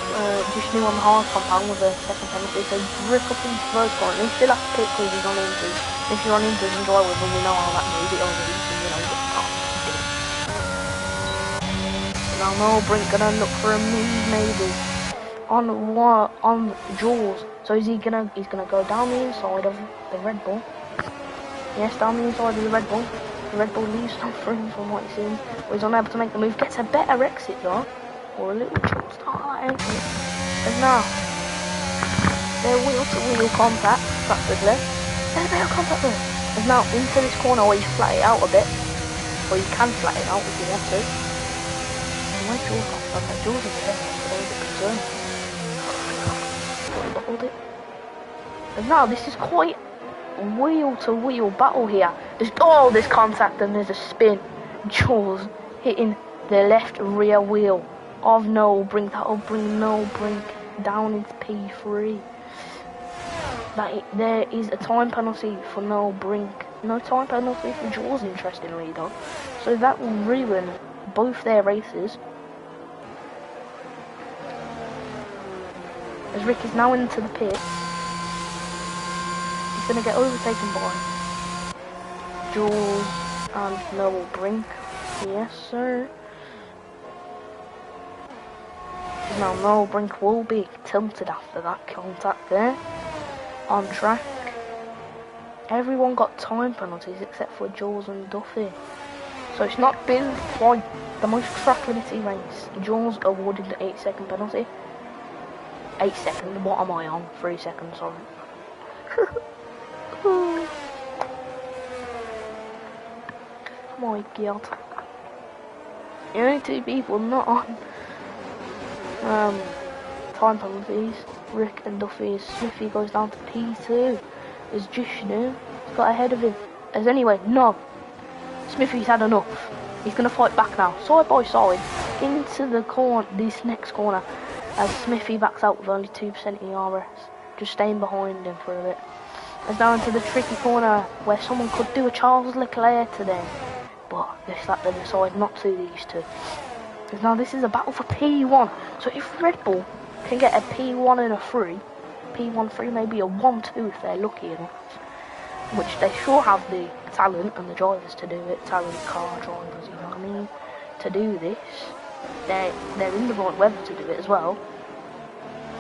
just new on the hard compound with a second penalty, so Rick up into first corner. He still has to pit because he's on Inters. If you're on Inters and dry with him, we know how that moves it over, Now no, Brink gonna look for a move maybe on Jaws. So he's gonna go down the inside of the Red Bull. Yes, down the inside of the Red Bull. The Red Bull leaves some free from what he's seen. But he's unable to make the move. Gets a better exit though. Or a little jump start like that exit. And now their wheel-to-wheel contact practically. There's wheel contact there. And now into this corner where you flat it out a bit. Or you can flat it out if you want to. Where's Jaws off? Okay, Jaws is there. But I was a bit concerned. Hold it. And now this is quite a wheel-to-wheel battle here. There's contact and there's a spin. Jaws hitting the left rear wheel of Noel Brink. That'll bring Noel Brink down into P3. There is a time penalty for Noel Brink. No time penalty for Jaws, interestingly though. So that will ruin both their races. As Rick is now into the pit, he's going to get overtaken by Jaws and Noel Brink. Yes, sir. Now Noel Brink will be tilted after that contact there. On track. Everyone got time penalties except for Jaws and Duffy. So it's not been quite the most track limity race. Jaws awarded the 8-second penalty. 8 seconds, what am I on? 3 seconds, sorry. Oh my god. The only 2 people not on Time penalties. Rick and Duffy. Smithy goes down to P2. As Jishnu got ahead of him. As anyway, no. Smithy's had enough. He's going to fight back now. Side by side. Into the corner. This next corner. As Smithy backs out with only 2% DRS. Just staying behind him for a bit. As now into the tricky corner where someone could do a Charles Leclerc today. But looks like they decide not to these two. Because now this is a battle for P1. So if Red Bull can get a P1 and a 3, P1 3 maybe a 1-2 if they're lucky enough. Which they sure have the talent and the drivers to do it. Talent car drivers, you know what I mean? To do this. They're in the right weather to do it as well.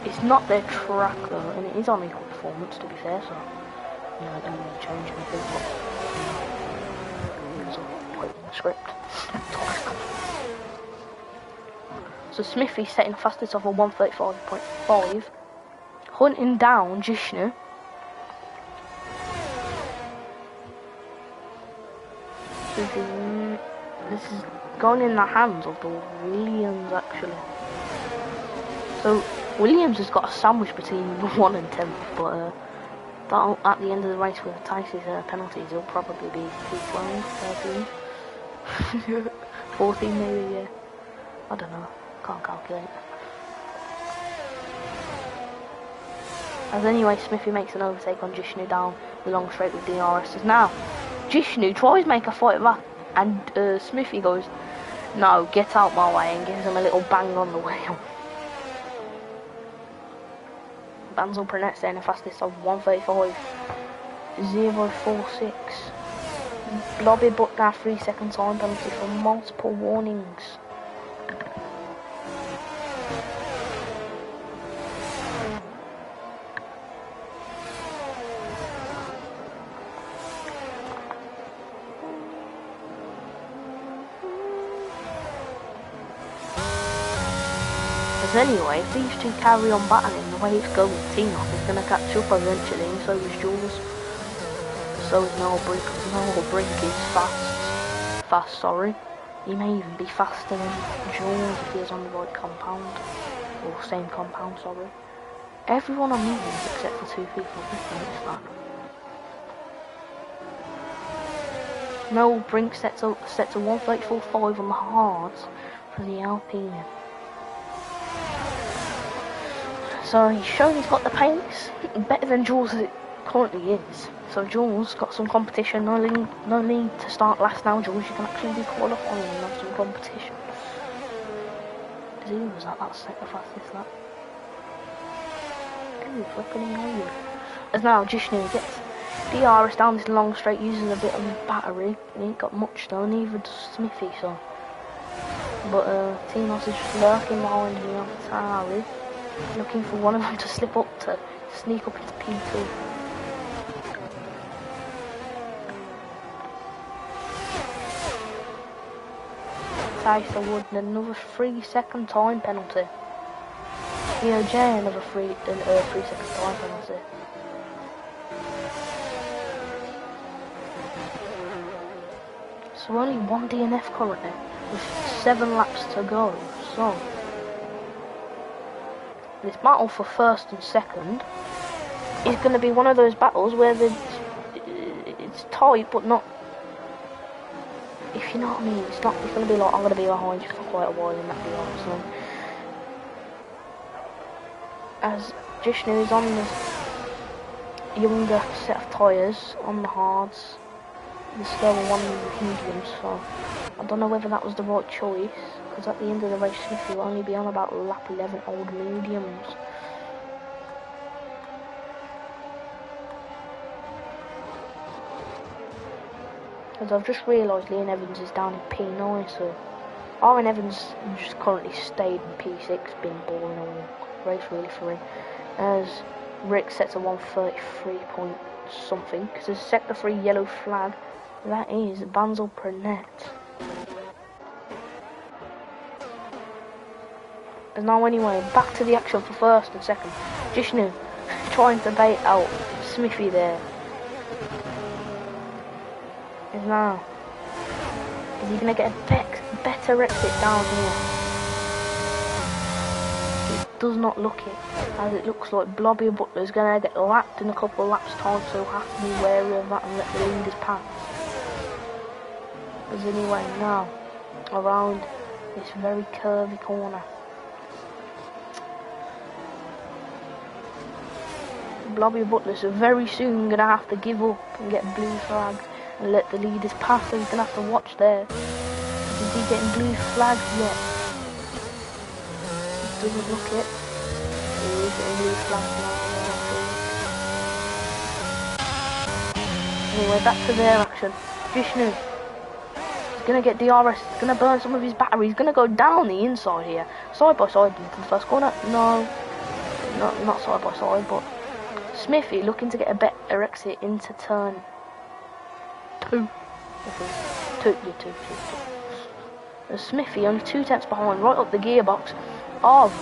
It's not their track though, and it is on equal performance to be fair, so you know, I don't really change anything, but because I'll put it in the script. So Smithy's setting the fastest of a 1:35.5, hunting down Jishnu. This is going in the hands of the Williams actually. So Williams has got a sandwich between 1 and 10, but at the end of the race with Tice's penalties, he'll probably be P12, 13, 14 maybe, yeah. I don't know, can't calculate. As anyway, Smithy makes an overtake on Jishnu down the long straight with DRS. Now, Jishnu tries to make a fight back, and Smithy goes, no, get out my way, and gives him a little bang on the wheel. Banzel Prenette saying the fastest of 1:35.046. Blobby booked our 3-second time penalty for multiple warnings. Anyway, if these two carry on battling the way it's going, Tinoff is going to catch up eventually, and so is Jules. So is Noel Brink. Noel Brink is fast, sorry. He may even be faster than Jules if he is on the right compound. Or same compound, sorry. Everyone on mediums except for 2 people. Noel Brink sets a 1:34.5 on the hards for the Alpine. So he's shown he's got the pace, better than Jules as it currently is. So Jules got some competition, no need to start last now, Jules, you can actually be qualifying and have some competition. Because he was at that second fastest lap. Ooh, flipping amazing. As now Jishnu gets DRS down this long straight using a bit of battery. He ain't got much though, neither does Smithy, so. But Tinos is just lurking behind me on the Ferrari. Looking for one of them to slip up to sneak up into P2. Tyson Wood, another 3-second time penalty. DOJ, another 3-second time penalty. So only 1 DNF currently, with 7 laps to go. So this battle for first and second is going to be one of those battles where it's tight, but not. If you know what I mean, it's not. It's going to be like I'm going to be behind you for quite a while in that DRS zone. As Jishnu is on this younger set of tyres on the hards, the slower one with the mediums. So I don't know whether that was the right choice. Because at the end of the race, Smithy will only be on about lap 11 old mediums. As I've just realised Leon Evans is down in P9, so Aaron Evans just currently stayed in P6, been boring all race really for him. As Rick sets a 1:33 point something, because there's a sector 3 yellow flag. That is Banzel Prenette. And now anyway, back to the action for first and second. Jishnu trying to bait out Smithy there. And now, is he going to get a better exit down here? does not look it, as it looks like Blobby Butler's going to get lapped in a couple of laps time, so we'll have to be wary of that and let the leaders pass. As anyway, now around this very curvy corner, Blobby Butler's very soon going to have to give up and get blue flags and let the leaders pass, so he's going to have to watch there. Is he getting blue flags yet? Doesn't look it. He is getting blue flags now. Anyway, back to their action. Vishnu. He's going to get DRS. He's going to burn some of his battery. He's going to go down the inside here. Side by side into the first corner. No. Not side by side, but Smithy looking to get a better exit into turn 2. Two. Smithy only 2 tenths behind, right up the gearbox of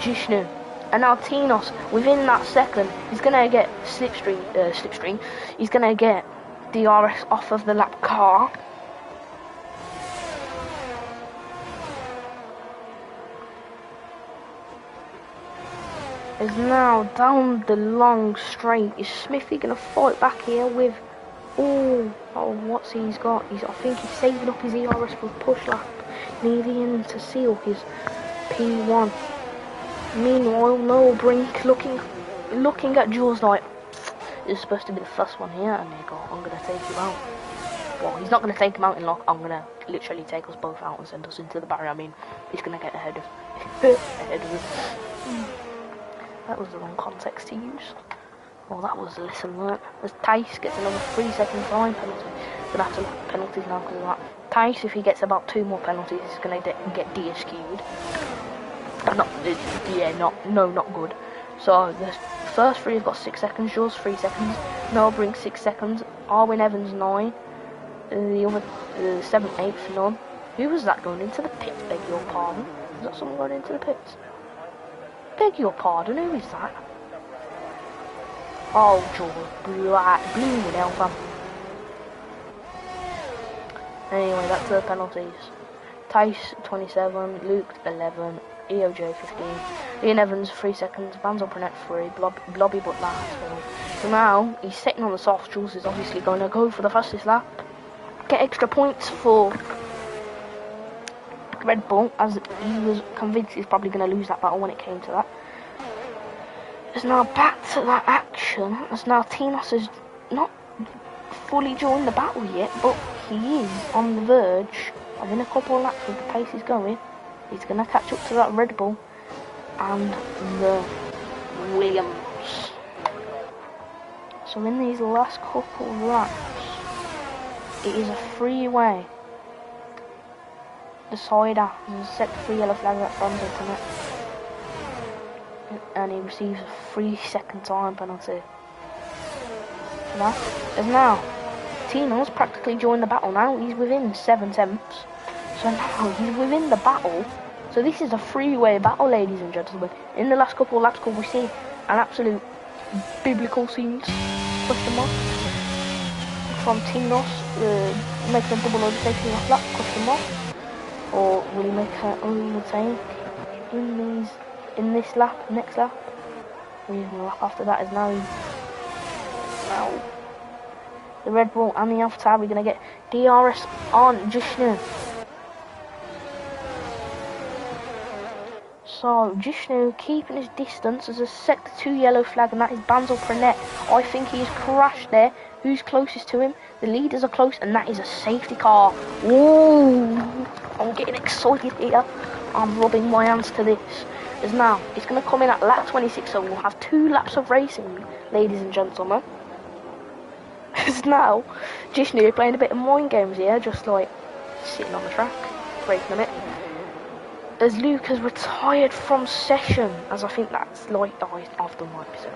Jishnu. And now Tinos, within that second, he's going to get slipstream. He's going to get DRS off of the lap car. Is now down the long straight. Is Smithy going to fight back here with... Oh, what's he's got? I think he's saving up his ERS for a push lap, needing to seal his P1. Meanwhile, Noel Brink looking at Jules like, it's supposed to be the first one here, and they go, I'm going to take you out. Well, he's not going to take him out in lock. I'm going to literally take us both out and send us into the barrier. I mean, he's going to get ahead of us. That was the wrong context to use. Well, that was a lesson learnt. As Tice gets another 3 second time penalty. Gonna have to look at penalties now because of that. Tice, if he gets about 2 more penalties, is gonna get DSQ'd. Not good. So the first 3 have got 6 seconds. Yours 3 seconds. Noel Brink 6 seconds. Arwin Evans 9. The other 7th, 8th, none. Who was that going into the pits? Beg your pardon. Is that someone going into the pits? Beg your pardon. Who is that? Oh, George, blue and alpha. Anyway, that's the penalties. Tice 27, Luke 11, EOJ 15, Ian Evans 3 seconds, Banzel Prenette 3, Blobby Butler 4. So now he's sitting on the soft. Jules is obviously going to go for the fastest lap. Get extra points for Red Bull, as he was convinced he's probably going to lose that battle when it came to that. It's now back to that action, as now Tinos has not fully joined the battle yet, but he is on the verge of, in a couple of laps with the pace he's going, he's going to catch up to that Red Bull and the Williams. So in these last couple of laps, it is a freeway. The decider has set the 3 yellow flags at front of it. And he receives a 3 second time penalty. As now, Tino's practically joined the battle now. He's within 7 tenths. So now he's within the battle. So this is a freeway battle, ladies and gentlemen. In the last couple of laps, we see an absolute biblical scene. Question mark. From Tinos, making a double overtaking off lap. Question mark. Or will he make an overtake in this lap, next lap? Or even the lap after that is now the Red Bull and the Alpha Tauri going to get DRS on Jishnu. So Jishnu keeping his distance as a set the 2 yellow flag, and that is Banzel Prenette. I think he's crashed there. Who's closest to him? The leaders are close, and that is a safety car. Whoa! I'm getting excited here. I'm rubbing my hands to this. As now, it's going to come in at lap 26, so we'll have 2 laps of racing, ladies and gentlemen. As now, Jishnu playing a bit of mind games here, just like sitting on the track, breaking a bit. As Luke has retired from session, as I think that's like, I've done my episode,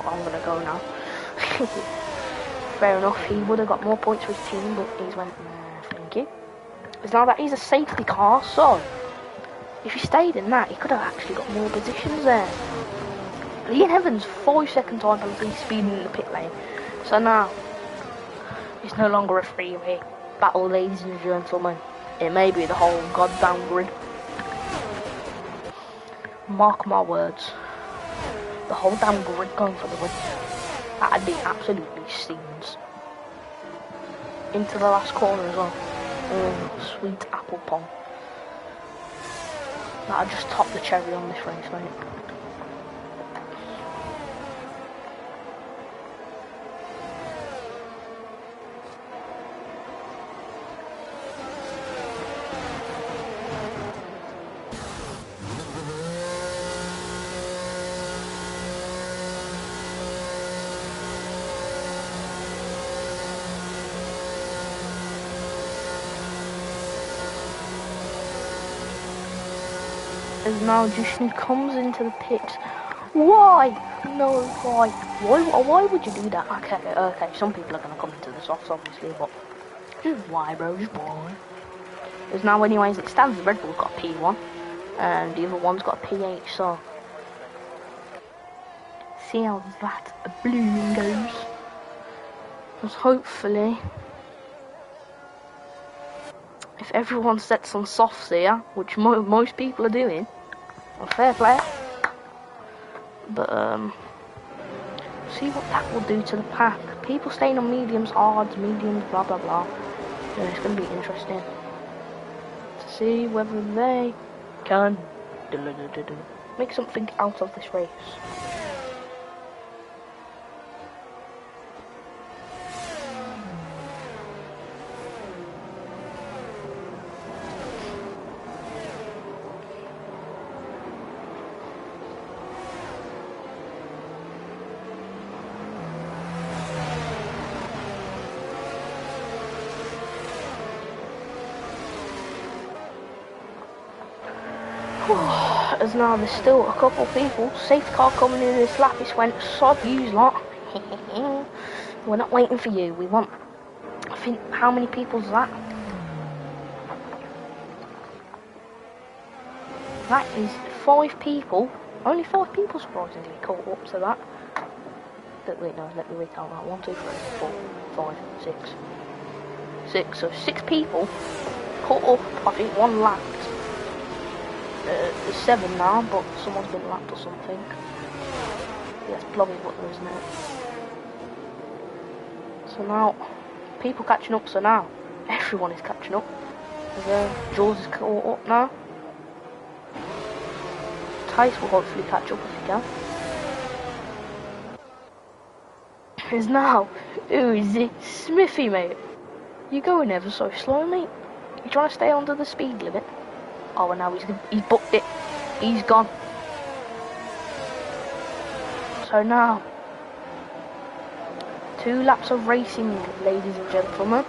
I'm going to go now. Fair enough, he would have got more points for his team, but he's went, thank you. As now that is a safety car, so if he stayed in that, he could have actually got more positions there. Ian Evans, 5 second time penalty, speeding in the pit lane. So now, it's no longer a freeway battle, ladies and gentlemen. It may be the whole goddamn grid. Mark my words. The whole damn grid going for the win. That'd be absolutely scenes. Into the last corner as well. Oh, sweet apple pie. That'd just top the cherry on this race, mate. As now Justin comes into the pits. Why? No, why? Why would you do that? Okay, some people are going to come into the softs obviously, but just why, bro, just why? As now anyways, it stands Red Bull's got a P1, and the other one's got a P8, so see how that balloon goes. Because hopefully, if everyone sets on softs here, which most people are doing, well, fair play. But see what that will do to the pack. People staying on mediums, hards, mediums, blah blah blah. Yeah, it's going to be interesting to see whether they can make something out of this race. As now there's still a couple people. Safety car coming in this lap. It's went sod yous lot. We're not waiting for you. We want. I think how many people's that? That is 5 people. Only 5 people surprisingly caught up to that. Wait, no, let me recount that. 1, 2, 3, 4, 5, 6. 6. So 6 people caught up. I think 1 lapped. There's 7 now, but someone's been lapped or something. Yeah, it's bloody button, isn't it? So now, people catching up, so now, everyone is catching up. Jules is caught up now. Tice will hopefully catch up if he can. Is now, who is it? Smithy, mate. You're going ever so slow, mate. You trying to stay under the speed limit? Oh, and now he's booked it. He's gone. So now, 2 laps of racing, ladies and gentlemen,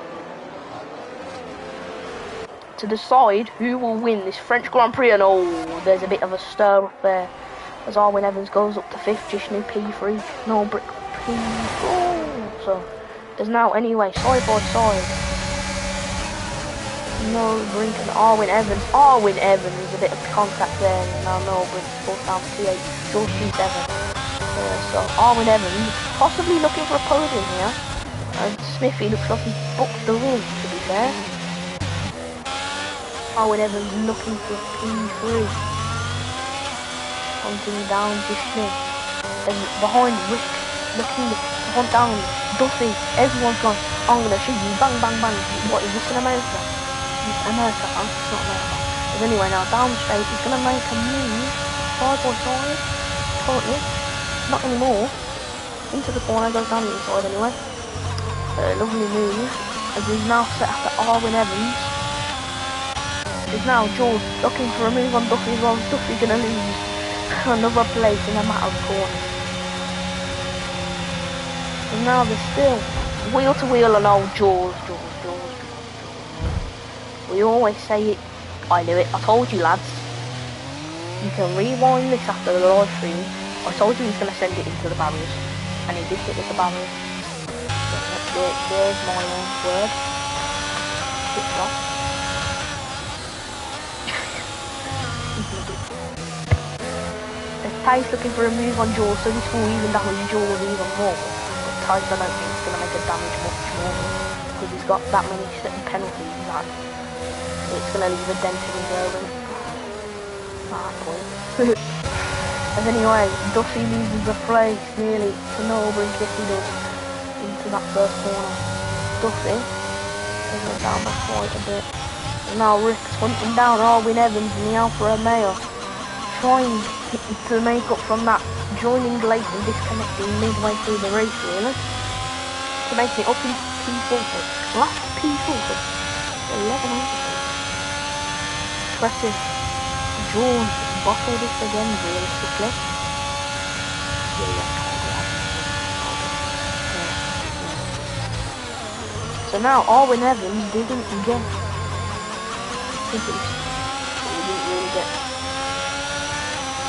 to decide who will win this French Grand Prix. And oh, there's a bit of a stir up there as Arwin Evans goes up to 5th, Jishnu P3, Norbrick P4. So there's now anyway side by side. No, Brink and Arwin Evans. Arwin Evans is a bit of contact there. And now no, Brink falls down to P8. George P7. So Arwin Evans possibly looking for a podium here. And Smithy looks like he's booked the win, to be fair. Arwin Evans looking for P3. Hunting down Jishnu. And behind Rick, looking to hunt down Duffy. Everyone's gone, I'm going to shoot you. Bang, bang, bang. What, is this in America? America, huh? It's not America. But anyway, now down straight, he's going to make a move. Side by side. Currently. Not anymore. Into the corner, goes down the inside anyway. Lovely move. As he's now set up at Arwin Evans. There's now George looking for a move on Duffy as well. Duffy going to lose another place in a matter of corners. And now there's still wheel to wheel on old George. We always say it. I knew it. I told you, lads. You can rewind this after the live stream. I told you he's going to send it into the barriers. And he did hit with the barriers. So there's my word. Good shot. There's Tice looking for a move on Jaws, so this will even damage Jaws even more. But Tice, I don't think it's going to make it damage much more. Because he's got that many penalties that it's going to leave a dent in his oven. Ah, point. As anyway, Duffy loses the place nearly to Noble, yes he does, into that first corner. Duffy is down by quite a bit. And now Rick's hunting down Arwin Evans in the Alfa Romeo, trying to make up from that, joining late and disconnecting midway through the race really, to make it up in P40. Last P40, 1100. Impressive. George bottled it again realistically. So now Arwin Evans didn't get, he didn't really get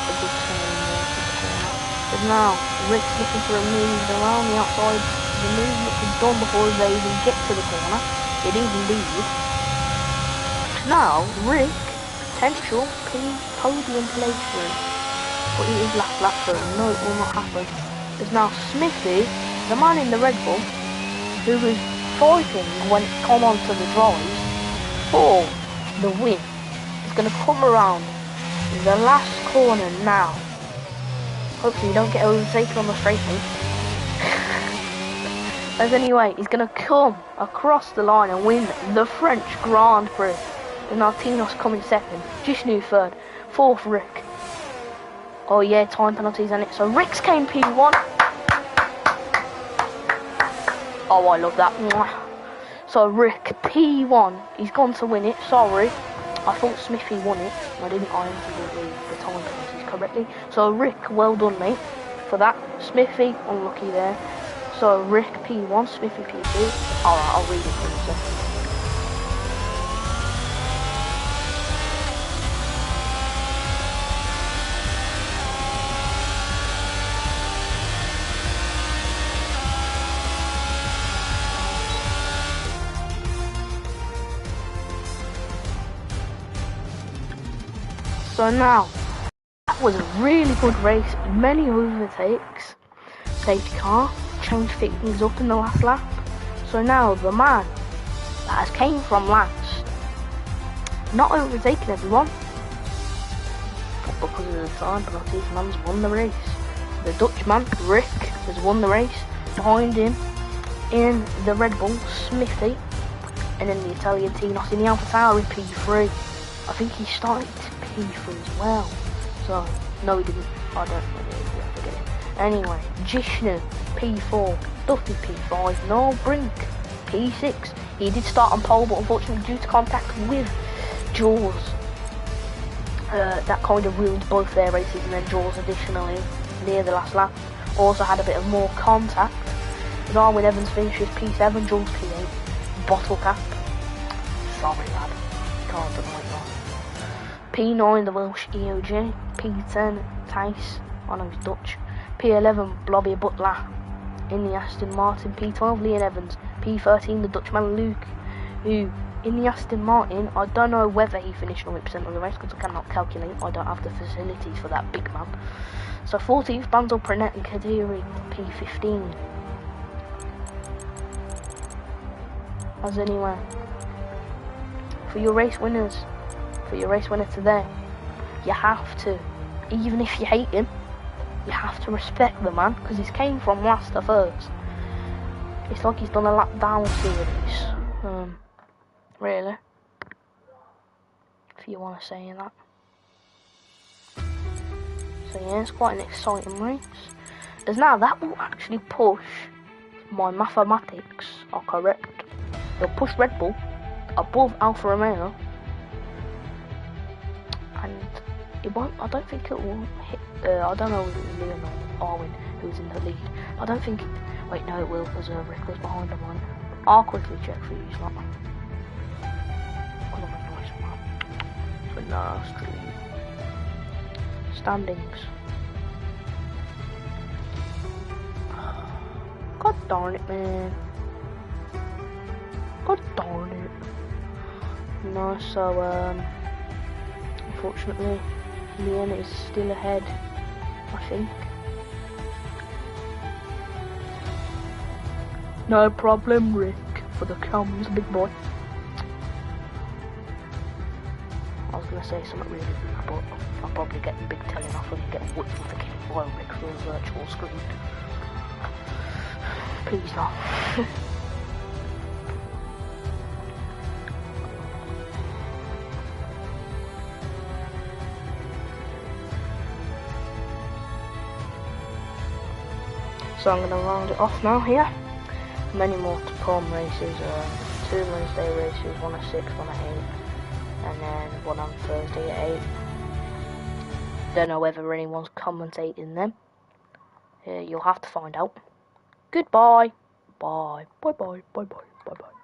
a good turn there to the corner. But now Rick's looking for a move around the outside. The move that was done before they even get to the corner. It is indeed. Now Rick, potential podium place for him, but it is last lap for him. No, it will not happen. There's now Smithy, the man in the Red Bull, who was fighting when it come onto the drive for the win. He's going to come around the last corner now. Hopefully you don't get overtaken on the straight line. As anyway, he's going to come across the line and win the French Grand Prix. And now Tino's coming second, Jishnu third, fourth Rick. Oh yeah, time penalties and it. So Rick's came P1. Oh, I love that. So Rick P1, he's gone to win it. Sorry, I thought Smithy won it. I didn't. I didn't the time penalties correctly. So Rick, well done mate for that. Smithy, unlucky there. So Rick P1, Smithy P2. Alright, I'll read it for a second. So now, that was a really good race, many overtakes, safety car, changed things up in the last lap. So now the man that has came from last, not overtaking everyone, but because of the time penalties, man's won the race. The Dutchman, Rick, has won the race. Behind him, in the Red Bull, Smithy, and then the Italian Tinos in the Alfa Tauri P3. I think he started P3 as well. So, no he didn't. I don't really forget it. Anyway, Jishnu P4, Duffy P5, Noel Brink P6. He did start on pole, but unfortunately due to contact with Jaws, that kind of ruined both their races, and then Jaws additionally near the last lap also had a bit of more contact. Arwin Evans finishes P7, Jaws P8, bottle cap. Sorry lad, can't deny that. P9 the Welsh EOJ, P10 Thijs, I know he's Dutch, P11 Blobby Butler in the Aston Martin, P12 Leon Evans, P13 the Dutchman Luke, who in the Aston Martin, I don't know whether he finished 90% of the race because I cannot calculate, I don't have the facilities for that big man. So 14th Banzel Pranet and Kadiri, P15. As anyway, for your race winners, for your race winner today, you have to, even if you hate him, you have to respect the man, because he's came from last to first. It's like he's done a lap down series, really, if you want to say that. So yeah, it's quite an exciting race. As now that will actually push, my mathematics are correct, it'll push Red Bull above Alfa Romeo, and it won't, I don't think it will hit, I don't know if it was Leon or Arwin who's in the lead. I don't think, wait no it will, because Rick was behind him on it. I'll quickly check for you, it's not man. Because I'm a nice man. It's a nice stream. Standings. God darn it, man. God darn it. No, so, unfortunately, Leon is still ahead, I think. No problem, Rick, for the comms, big boy. As was going to say something really rude, but I'm probably getting big telling off and getting whipped with a king Warwick through a virtual screen. Please not. So I'm going to round it off now here. Many more to come races, 2 Wednesday races, 1 at 6, 1 at 8, and then 1 on Thursday at 8. Don't know whether anyone's commentating them. You'll have to find out. Goodbye. Bye. Bye bye. Bye bye. Bye bye.